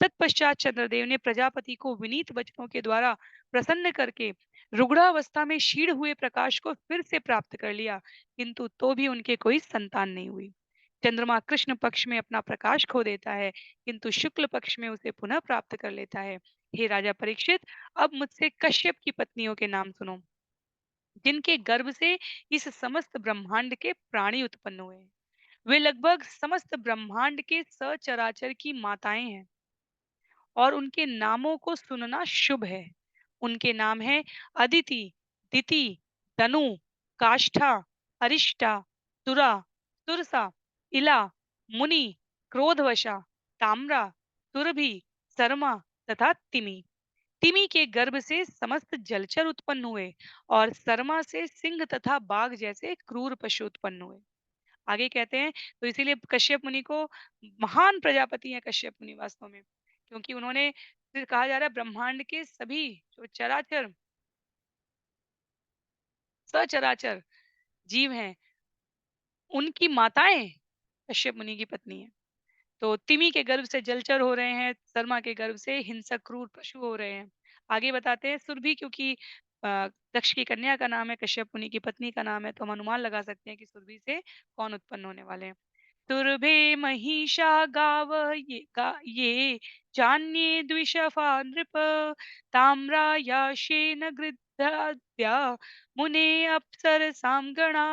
तत्पश्चात चंद्रदेव ने प्रजापति को विनीत वचनों के द्वारा प्रसन्न करके रुग्णावस्था में क्षीण हुए प्रकाश को फिर से प्राप्त कर लिया, किंतु तो भी उनके कोई संतान नहीं हुई। चंद्रमा कृष्ण पक्ष में अपना प्रकाश खो देता है, किंतु शुक्ल पक्ष में उसे पुनः प्राप्त कर लेता है। हे राजा परीक्षित, अब मुझसे कश्यप की पत्नियों के नाम सुनो, जिनके गर्भ से इस समस्त ब्रह्मांड के प्राणी उत्पन्न हुए हैं। वे लगभग समस्त ब्रह्मांड के सचराचर की माताएं हैं और उनके नामों को सुनना शुभ है। उनके नाम हैं अदिति, दिति, तनु, काष्ठा, अरिष्टा, तुरा, तुरसा, इला, मुनि, क्रोधवशा, ताम्रा, तुरभि, सरमा तथा तिमि। तिमि के गर्भ से समस्त जलचर उत्पन्न हुए और सरमा से सिंह तथा बाघ जैसे क्रूर पशु उत्पन्न हुए। आगे कहते हैं तो इसीलिए कश्यप मुनि को महान प्रजापति हैं कश्यप मुनि वास्तव में, क्योंकि उन्होंने फिर कहा जा रहा है ब्रह्मांड के सभी जो चराचर सचराचर जीव हैं उनकी माताएं कश्यप मुनि की पत्नी है। तो तिमि के गर्भ से जलचर हो रहे हैं, सरमा के गर्भ से हिंसक क्रूर पशु हो रहे हैं। आगे बताते हैं सुरभि, क्योंकि दक्ष की कन्या का नाम है, कश्यप मुनि की पत्नी का नाम है, तो हम अनुमान लगा सकते हैं कि सुरभि से कौन उत्पन्न होने वाले हैं। तुर्भे महिषा गावः ये चान्ये द्विषफा नृप ताम्रायाशेन गृध्राद्या मुने अप्सरसां गणा।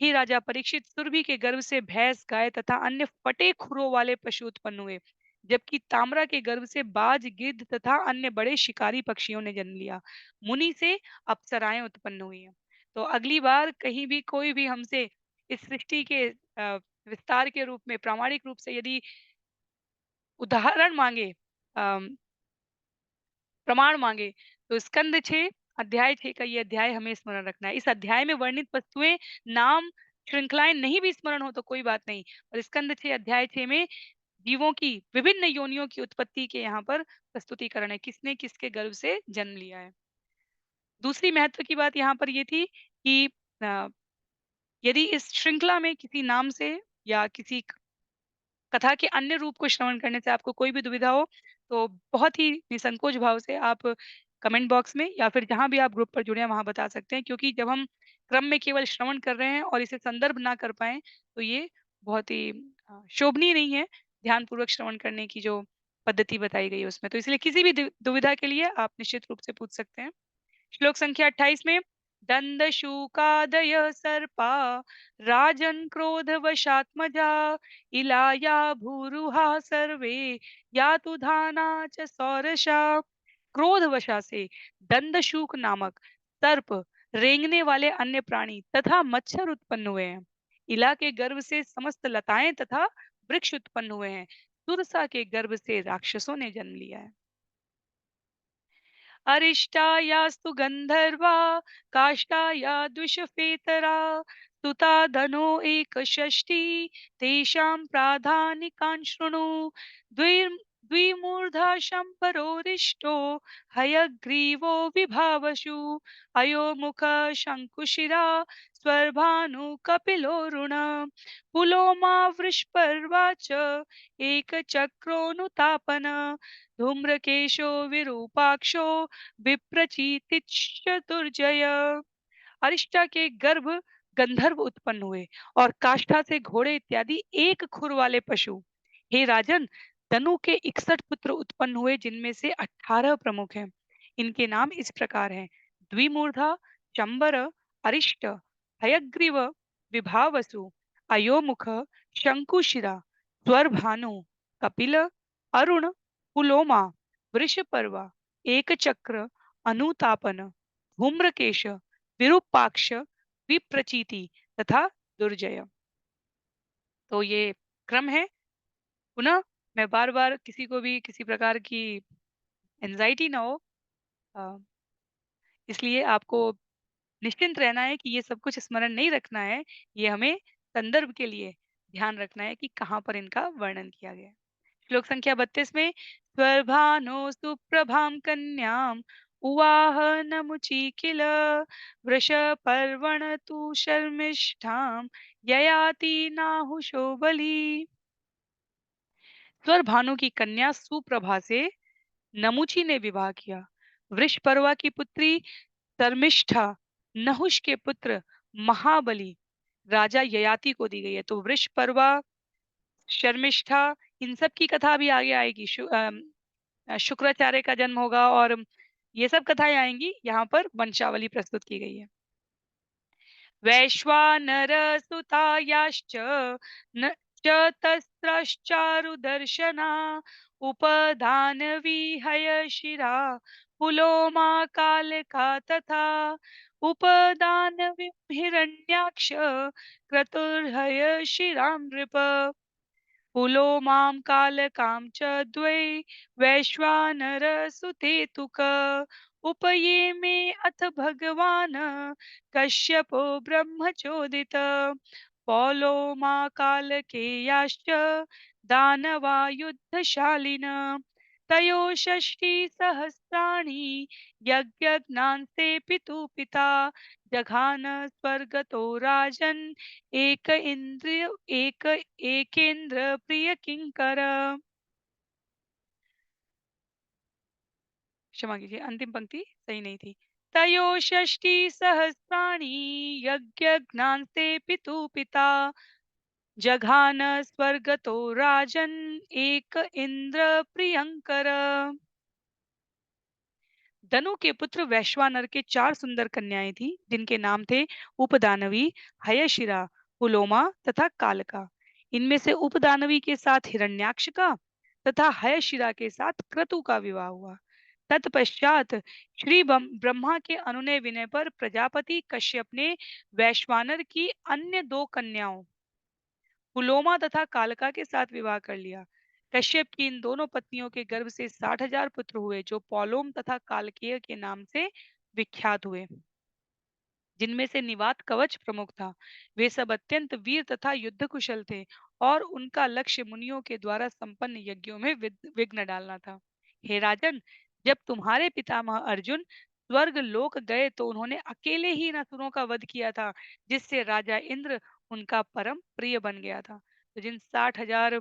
हे राजा परीक्षित, सुरभि के गर्भ से भैंस, गाय तथा अन्य फटे खुरों वाले पशु उत्पन्न हुए, जबकि ताम्रा के गर्भ से बाज, गिद्ध तथा अन्य बड़े शिकारी पक्षियों ने जन्म लिया। मुनि से अप्सराएं उत्पन्न हुई हैं। तो अगली बार कहीं भी कोई भी हमसे इस सृष्टि के विस्तार के रूप में प्रामाणिक रूप से यदि उदाहरण मांगे, अम, प्रमाण मांगे, तो स्कंद 6 अध्याय 6 का ये अध्याय हमें स्मरण रखना है। इस अध्याय में वर्णित वस्तुएं, नाम, श्रृंखलाएं नहीं भी स्मरण हो तो कोई बात नहीं, और स्कंद 6 अध्याय 6 में जीवों की विभिन्न योनियों की उत्पत्ति के यहाँ पर प्रस्तुतिकरण है, किसने किसके गर्भ से जन्म लिया है। दूसरी महत्व की बात यहाँ पर ये थी कि अ, यदि इस श्रृंखला में किसी नाम से या किसी कथा के अन्य रूप को श्रवण करने से आपको कोई भी दुविधा हो, तो बहुत ही निसंकोच भाव से आप कमेंट बॉक्स में या फिर जहाँ भी आप ग्रुप पर जुड़े हैं वहाँ बता सकते हैं, क्योंकि जब हम क्रम में केवल श्रवण कर रहे हैं और इसे संदर्भ ना कर पाएँ, तो ये बहुत ही शोभनीय नहीं है, ध्यानपूर्वक श्रवण करने की जो पद्धति बताई गई है उसमें। तो इसलिए किसी भी दुविधा के लिए आप निश्चित रूप से पूछ सकते हैं। श्लोक संख्या 28 में दंदशूकादय सर्पा राजन् क्रोधवशात्मजा इलाया भूरुहा सर्वे यातु धाना च सौरशा। क्रोधवशा से दंदशूक नामक सर्प, रेंगने वाले अन्य प्राणी तथा मच्छर उत्पन्न हुए हैं। इला के गर्भ से समस्त लताएं तथा वृक्ष उत्पन्न हुए हैं। सुरसा के गर्भ से राक्षसों ने जन्म लिया है। अरिष्टायास्तु गन्धर्वा काष्ठाया द्विषफेतरा सुता धनो एकषष्टि तेषां प्राधानिकान् शृणु द्विमूर्धा शम्बरोरिष्टो हयग्रीवो विभावशु अयो मुख शङ्कुशिरा स्वर्भानु कपिलोरुण पुलोमा वृषपर्वा च एकचक्रोऽनुतापन धूम्रकेशो विरूपाक्षो विप्रचितिश्चतुर्जय। अरिष्टा के गर्भ गंधर्व उत्पन्न हुए और काष्ठा से घोड़े इत्यादि एक खुर वाले पशु। हे राजन, तनु के 61 पुत्र उत्पन्न हुए, जिनमें से 18 प्रमुख हैं। इनके नाम इस प्रकार हैं: द्विमूर्धा, चंबर, अरिष्ट, हयग्रीव, विभावसु, अयोमुख, शंकुशिरा, स्वरभानु, कपिल, अरुण, पुलोमा, वृषपर्वा, एकचक्र, अनुतापन, धूम्रकेश, विरूपाक्ष, विप्रचीति तथा दुर्जय। तो ये क्रम है। पुनः मैं बार बार किसी को भी किसी प्रकार की एंजाइटी ना हो, अ, इसलिए आपको निश्चिंत रहना है कि ये सब कुछ स्मरण नहीं रखना है। ये हमें संदर्भ के लिए ध्यान रखना है कि कहाँ पर इनका वर्णन किया गया है। श्लोक संख्या 32 में स्वर्भानो सुप्रभां कन्याम उवाह नमुची किल वृषपर्वण तु शर्मिष्ठाम ययाति नाहुषो बलि। स्वर्भानु की कन्या सुप्रभा से नमुची ने विवाह किया। वृषपर्वा की पुत्री शर्मिष्ठा नहुष के पुत्र महाबली राजा ययाति को दी गई है। तो वृषपर्वा, शर्मिष्ठा, इन सब की कथा अभी आगे आएगी। शुक्राचार्य का जन्म होगा और ये सब कथाएं आएंगी। यहाँ पर वंशावली प्रस्तुत की गई है। वैश्वानरसुतायाश्च न च तस्रश्चारुदर्शना उपदानविहयशिरा पुलोमा कालिका तथा उपदानविहिरण्याक्ष क्रतुर्हयशिरां नृप पुलोमां कालकां च द्वै वैश्वानरसुतेतुक उपये मे अथ भगवान् कश्यपो ब्रह्मचोदित पौलोमा कालकेयाश्च दानवा युद्धशालिन तयो षष्टिसहस्राणि यज्ञज्ञान्ते पितु पिता जघान स्वर्गतो राजन् एक इंद्रिय एक एकेन्द्र प्रिय किंकर। क्षमा कीजिए, अंतिम पंक्ति सही नहीं थी। तयो षष्टि सहस्राणि यज्ञ ज्ञान्ते पितु पिता जघान स्वर्गतो राजन् एक इंद्र प्रियंकर। दनु के पुत्र वैश्वानर के 4 सुंदर कन्याएं थी, जिनके नाम थे उपदानवी, हयशिरा, पुलोमा तथा कालका। इनमें से उपदानवी के साथ हिरण्याक्ष का तथा हयशिरा के साथ क्रतु का विवाह हुआ। तत्पश्चात श्री ब्रह्मा के अनुनय विनय पर प्रजापति कश्यप ने वैश्वानर की अन्य 2 कन्याओं पुलोमा तथा कालका के साथ विवाह कर लिया। कश्यप की इन दोनों पत्नियों के गर्भ से 60,000 पुत्र हुए, जो पौलोम तथा कालकेय के नाम से विख्यात हुए, जिनमें से निवात कवच प्रमुख था। वे सब अत्यंत वीर तथा युद्ध कुशल थे और उनका लक्ष्य मुनियों के द्वारा संपन्न यज्ञों में विघ्न डालना था। हे राजन, जब तुम्हारे पितामह अर्जुन स्वर्ग लोक गए तो उन्होंने अकेले ही इन असुरों का वध किया था, जिससे राजा इंद्र उनका परम प्रिय बन गया था। तो जिन 60,000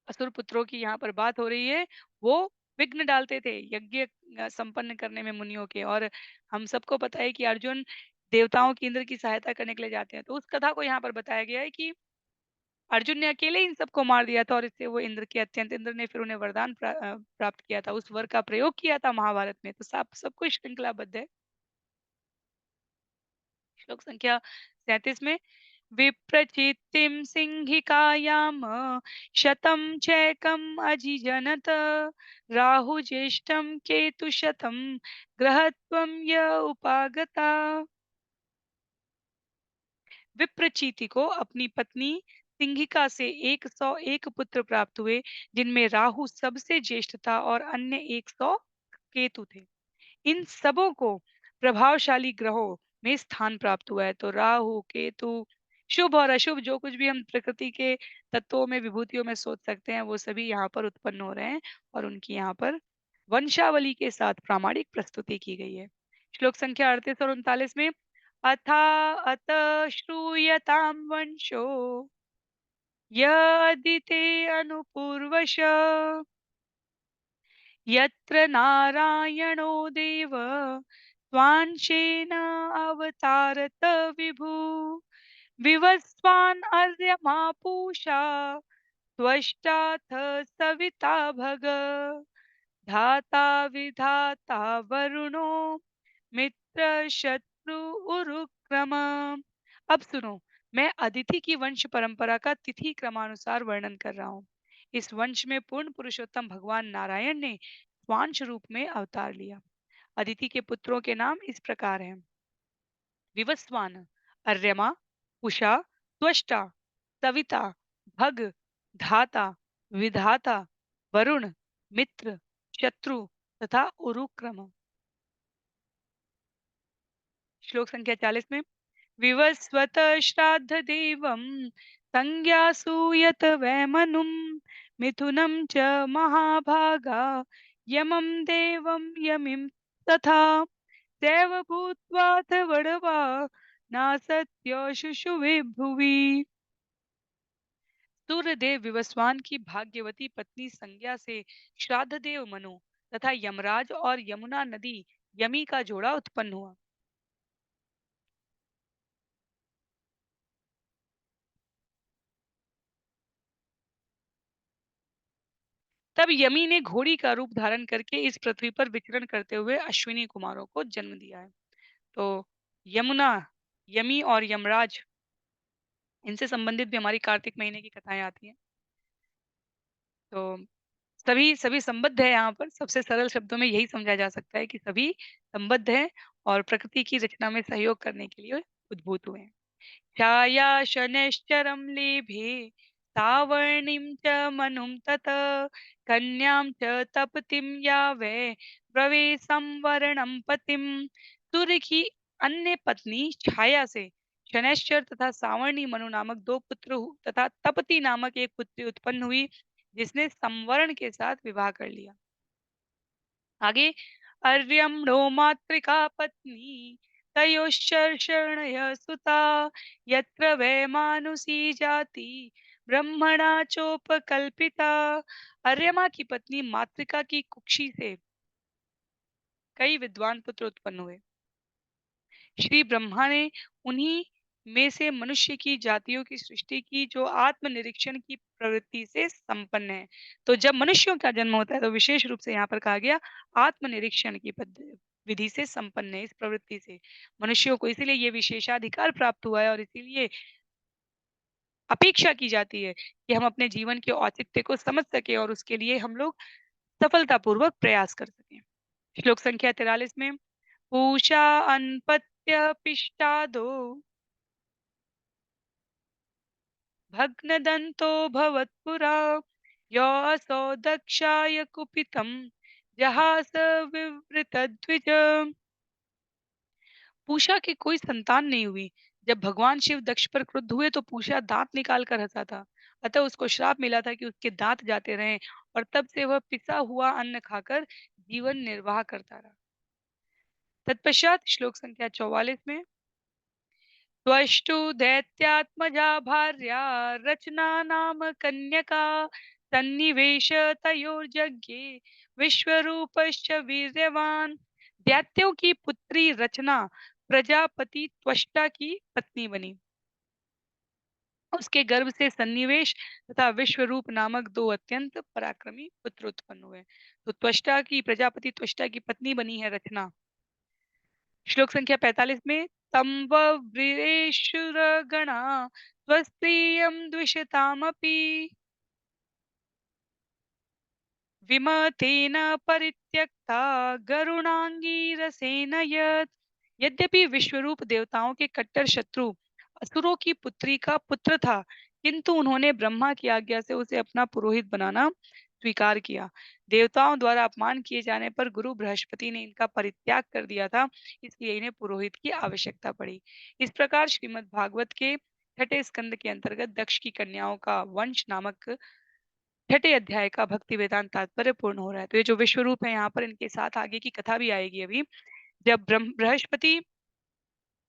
असुर पुत्रों की यहाँ पर बात हो रही है, वो विघ्न डालते थे यज्ञ संपन्न करने में मुनियों के। और हम सबको पता है कि अर्जुन देवताओं की, इंद्र की सहायता करने के लिए जाते हैं। तो उस कथा को यहाँ पर बताया गया है कि अर्जुन ने अकेले इन सबको मार दिया था और इससे वो इंद्र के अत्यंत, इंद्र ने फिर उन्हें वरदान प्राप्त किया था, उस वर का प्रयोग किया था महाभारत में। तो सब कुछ श्रृंखलाबद्ध है। श्लोक संख्या 37 में विप्रचित्तिं सिंहिकायाम शतं चैकम् अजिजनत राहुज्येष्ठं केतुशतं ग्रहत्वं य उपागता। विप्रचीति को अपनी पत्नी सिंहिका से 101 पुत्र प्राप्त हुए, जिनमें राहु सबसे ज्येष्ठ था और अन्य 100 केतु थे। इन सबों को प्रभावशाली ग्रहों में स्थान प्राप्त हुआ है। तो राहु, केतु, शुभ और अशुभ, जो कुछ भी हम प्रकृति के तत्वों में, विभूतियों में सोच सकते हैं, वो सभी यहाँ पर उत्पन्न हो रहे हैं और उनकी यहाँ पर वंशावली के साथ प्रामाणिक प्रस्तुति की गई है। श्लोक संख्या 38 और 39 में अथा अत श्रूयतां वंशो यदिते अनुपूर्वश यत्र नारायणो देव स्वांशेन अवतारत विभु विवस्वान् अर्यमा पूषा त्वष्टाथ सविता भग धाता विधाता वरुणो मित्र शत्रु उरुक्रम। अब सुनो, मैं अदिति की वंश परंपरा का तिथि क्रमानुसार वर्णन कर रहा हूँ। इस वंश में पूर्ण पुरुषोत्तम भगवान नारायण ने स्वांश रूप में अवतार लिया। अदिति के पुत्रों के नाम इस प्रकार हैं: विवस्वान, अर्यमा, उषा, त्वष्टा, सविता, भग, धाता, विधाता, वरुण, मित्र, शत्रु तथा उरुक्रम। श्लोक संख्या 40 में विवस्वत श्राद्ध देवं संज्ञासूयत वैमनुं मिथुनं च महाभागा यमं देवं यमिं तथा दैव भूत्वाथ वडवा नासत्य शुशुवे भुवि। सूर्यदेव विवस्वान की भाग्यवती पत्नी संज्ञा से श्राद्ध देव मनु तथा यमराज और यमुना नदी यमी का जोड़ा उत्पन्न हुआ। तब यमी ने घोड़ी का रूप धारण करके इस पृथ्वी पर विचरण करते हुए अश्विनी कुमारों को जन्म दिया है। तो यमुना, यमी और यमराज, इनसे संबंधित भी हमारी कार्तिक महीने की कथाएं आती हैं। तो सभी सभी संबद्ध है। यहाँ पर सबसे सरल शब्दों में यही समझा जा सकता है कि सभी संबद्ध हैं और प्रकृति की रचना में सहयोग करने के लिए उद्भूत हुए हैं। छाया शनैश्चरं लेभे सावर्णिं च मनुं तत कन्यां च तपतिं यावै ब्रवे संवरणं पतिं। सूर्य की अन्य पत्नी छाया से शनैश्चर तथा सावर्णी मनु नामक दो पुत्र तथा तपति नामक एक पुत्री उत्पन्न हुई जिसने संवरण के साथ विवाह कर लिया। आगे अर्यम्णो मातृका पत्नी तयोश्चर्षणय सुता यत्र वै मानुषी जाति ब्रह्मणा चोपकल्पिता। अर्यमा की पत्नी मातृका की कुक्षी से कई विद्वान पुत्र उत्पन्न हुए। श्री ब्रह्मा ने उन्हीं में से मनुष्य की जातियों की सृष्टि की जो आत्मनिरीक्षण की प्रवृत्ति से संपन्न है। तो जब मनुष्यों का जन्म होता है तो विशेष रूप से यहाँ पर कहा गया आत्मनिरीक्षण की विधि से संपन्न है। इस प्रवृत्ति से मनुष्यों को इसीलिए ये विशेषाधिकार प्राप्त हुआ है और इसीलिए अपेक्षा की जाती है कि हम अपने जीवन के औचित्य को समझ सके और उसके लिए हम लोग सफलतापूर्वक प्रयास कर सकें। श्लोक संख्या 43 में पूषा अनपत्य पिष्टादो भग्नदन्तो भवत्पुरा योऽसौ दक्षाय कुपितं जहास विवृतद्विज। पूषा की कोई संतान नहीं हुई। जब भगवान शिव दक्ष पर क्रुद्ध हुए तो पूषा दांत निकाल कर हंसा था। अतः उसको श्राप मिला था कि उसके दांत जाते रहें और तब से वह पिसा हुआ अन्न खाकर जीवन निर्वाह करता रहा। तत्पश्चात श्लोक संख्या 44 में त्वष्टु दैत्यात्मजा भार्या रचना नाम कन्यका सन्निवेश तयोर्जज्ञे विश्वरूपश्च वीर्यवान। दैत्यों की पुत्री रचना प्रजापति त्वष्टा की पत्नी बनी। उसके गर्भ से सन्निवेश तथा विश्वरूप नामक दो अत्यंत पराक्रमी पुत्र उत्पन्न हुए। तो त्वष्टा की, प्रजापति त्वष्टा की पत्नी बनी है रचना। श्लोक संख्या 45 में तम्बव्रीरेशुरगणा स्वस्त्रियं द्विषतामपि विमतेन परित्यक्ता गरुणांगीरसेन यत्। यद्यपि विश्वरूप देवताओं के कट्टर शत्रु असुरों की पुत्री का पुत्र था किंतु उन्होंने ब्रह्मा की आज्ञा से उसे अपना पुरोहित बनाना स्वीकार किया। देवताओं द्वारा अपमान किए जाने पर गुरु बृहस्पति ने इनका परित्याग कर दिया था, इसलिए इन्हें पुरोहित की आवश्यकता पड़ी। इस प्रकार श्रीमद् भागवत के छठे स्कंद के अंतर्गत दक्ष की कन्याओं का वंश नामक छठे अध्याय का भक्ति वेदांत तात्पर्य पूर्ण हो रहा है। तो ये जो विश्व रूप है यहाँ पर इनके साथ आगे की कथा भी आएगी अभी। जब बृहस्पति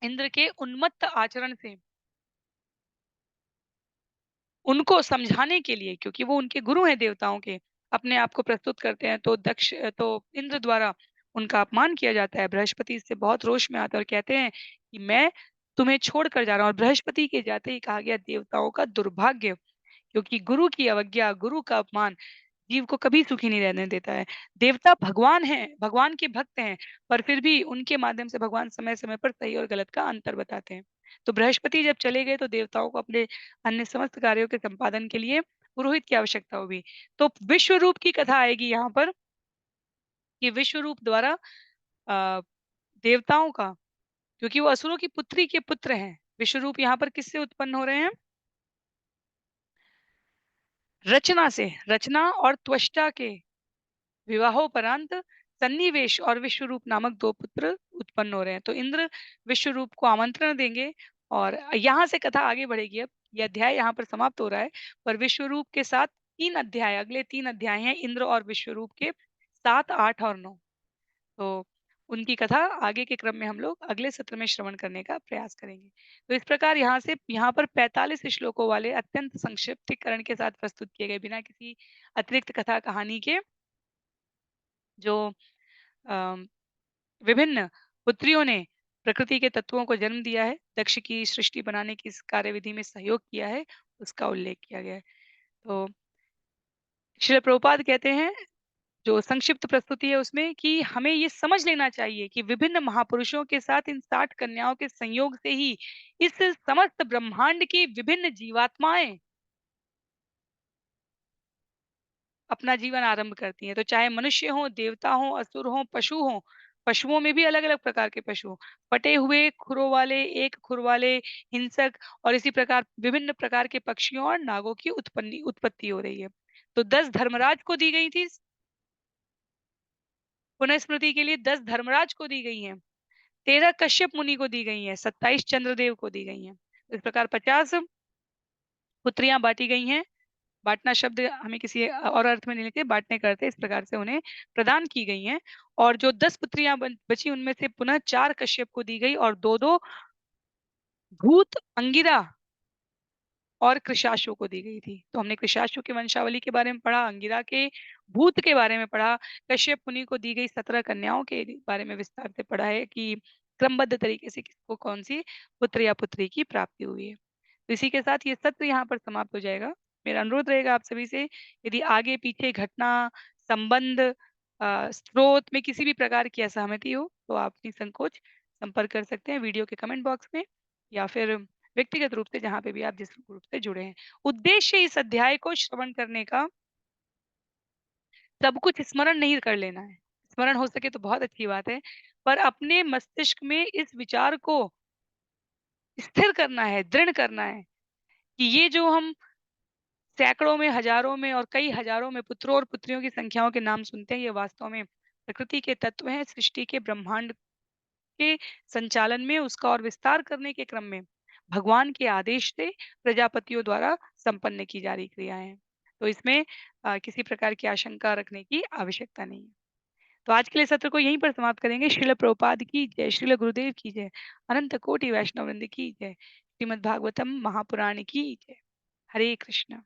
इंद्र के उन्मत्त आचरण से उनको समझाने के लिए, क्योंकि वो उनके गुरु हैं देवताओं के, अपने आप को प्रस्तुत करते हैं, तो इंद्र द्वारा उनका अपमान किया जाता है। बृहस्पति इससे बहुत रोष में आते हैं और कहते हैं कि मैं तुम्हें छोड़कर जा रहा हूँ। और बृहस्पति के जाते ही कहा गया देवताओं का दुर्भाग्य, क्योंकि गुरु की अवज्ञा, गुरु का अपमान जीव को कभी सुखी नहीं रहने देता है। देवता भगवान हैं, भगवान के भक्त हैं, पर फिर भी उनके माध्यम से भगवान समय-समय पर सही और गलत का अंतर बताते हैं। तो बृहस्पति जब चले गए तो देवताओं को अपने अन्य समस्त कार्यों के संपादन के लिए पुरोहित की आवश्यकता हुई। तो विश्वरूप की कथा आएगी यहाँ पर कि विश्वरूप द्वारा अ, देवताओं का, क्योंकि वो असुरों की पुत्री के पुत्र हैं। विश्वरूप यहाँ पर किससे उत्पन्न हो रहे हैं? रचना से। रचना और त्वष्टा के विवाहोपरांत सन्निवेश और विश्वरूप नामक 2 पुत्र उत्पन्न हो रहे हैं। तो इंद्र विश्वरूप को आमंत्रण देंगे और यहाँ से कथा आगे बढ़ेगी अब। ये अध्याय यहाँ पर समाप्त हो रहा है, पर विश्वरूप के साथ 3 अध्याय, अगले 3 अध्याय हैं इंद्र और विश्वरूप के 7, 8 और 9। तो उनकी कथा आगे के क्रम में हम लोग अगले सत्र में श्रवण करने का प्रयास करेंगे। तो इस प्रकार यहाँ पर 45 श्लोकों वाले अत्यंत संक्षिप्तीकरण के साथ प्रस्तुत किए गए, बिना किसी अतिरिक्त कथा कहानी के, जो अ, विभिन्न पुत्रियों ने प्रकृति के तत्वों को जन्म दिया है, दक्ष की सृष्टि बनाने की इस कार्यविधि में सहयोग किया है, उसका उल्लेख किया गया है। तो श्रील प्रभुपाद कहते हैं, जो संक्षिप्त प्रस्तुति है उसमें, कि हमें ये समझ लेना चाहिए कि विभिन्न महापुरुषों के साथ इन 60 कन्याओं के संयोग से ही इस समस्त ब्रह्मांड की विभिन्न जीवात्माएँ अपना जीवन आरंभ करती हैं। तो चाहे मनुष्य हों, देवता हों, असुर हों, पशु हों, पशुओं में भी अलग-अलग प्रकार के पशु हों, फटे हुए खुरों वाले, एक खुर वाले, हिंसक और इसी प्रकार विभिन्न प्रकार के पक्षियों और नागों की उत्पत्ति हो रही है। तो 10 धर्मराज को दी गई थी, पुनः के लिए 10 धर्मराज को दी गई हैं, 13 कश्यप मुनि को दी गई हैं, 27 चंद्रदेव को दी गई हैं। इस प्रकार 50 पुत्रियाँ बाँटी गई हैं। बाँटना शब्द हमें किसी और अर्थ में नहीं लेते, बाँटने का अर्थ है इस प्रकार से उन्हें प्रदान की गई हैं। और जो 10 पुत्रियाँ बची उनमें से पुनः 4 कश्यप को दी गई और 2-2 भूत, अंगिरा और कृशाशु को दी गई थी। तो हमने कृशाशु की वंशावली के बारे में पढ़ा, अंगिरा के भूत के बारे में पढ़ा, कश्यप मुनि को दी गई 17 कन्याओं के बारे में विस्तार से पढ़ा है कि क्रमबद्ध तरीके से किसको कौन-सी पुत्र या पुत्री की प्राप्ति हुई है। तो इसी के साथ ये सत्र यहाँ पर समाप्त हो जाएगा। मेरा अनुरोध रहेगा आप सभी से, यदि आगे-पीछे घटना, संबंध, स्रोत में किसी भी प्रकार की असहमति हो, तो आप निसंकोच संपर्क कर सकते हैं वीडियो के कमेंट बॉक्स में या फिर व्यक्तिगत रूप से जहाँ पे भी आप जिस ग्रुप से जुड़े हैं। उद्देश्य इस अध्याय को श्रवण करने का सब कुछ स्मरण नहीं कर लेना है। स्मरण हो सके तो बहुत अच्छी बात है, पर अपने मस्तिष्क में इस विचार को स्थिर करना है, दृढ़ करना है कि ये जो हम सैकड़ों में, हज़ारों में और कई हज़ारों में पुत्रों और पुत्रियों की संख्याओं के नाम सुनते हैं, ये वास्तव में प्रकृति के तत्व हैं, सृष्टि के ब्रह्मांड के संचालन में, उसका और विस्तार करने के क्रम में भगवान के आदेश से प्रजापतियों द्वारा संपन्न की जा रही क्रियाएँ हैं। तो इसमें किसी प्रकार की आशंका रखने की आवश्यकता नहीं है। तो आज के लिए सत्र को यहीं पर समाप्त करेंगे। श्रील प्रभुपाद की जय, श्रील गुरुदेव की जय, अनंत कोटि वैष्णव वृंद की जय, श्रीमद् भागवतम महापुराण की जय। हरे कृष्ण।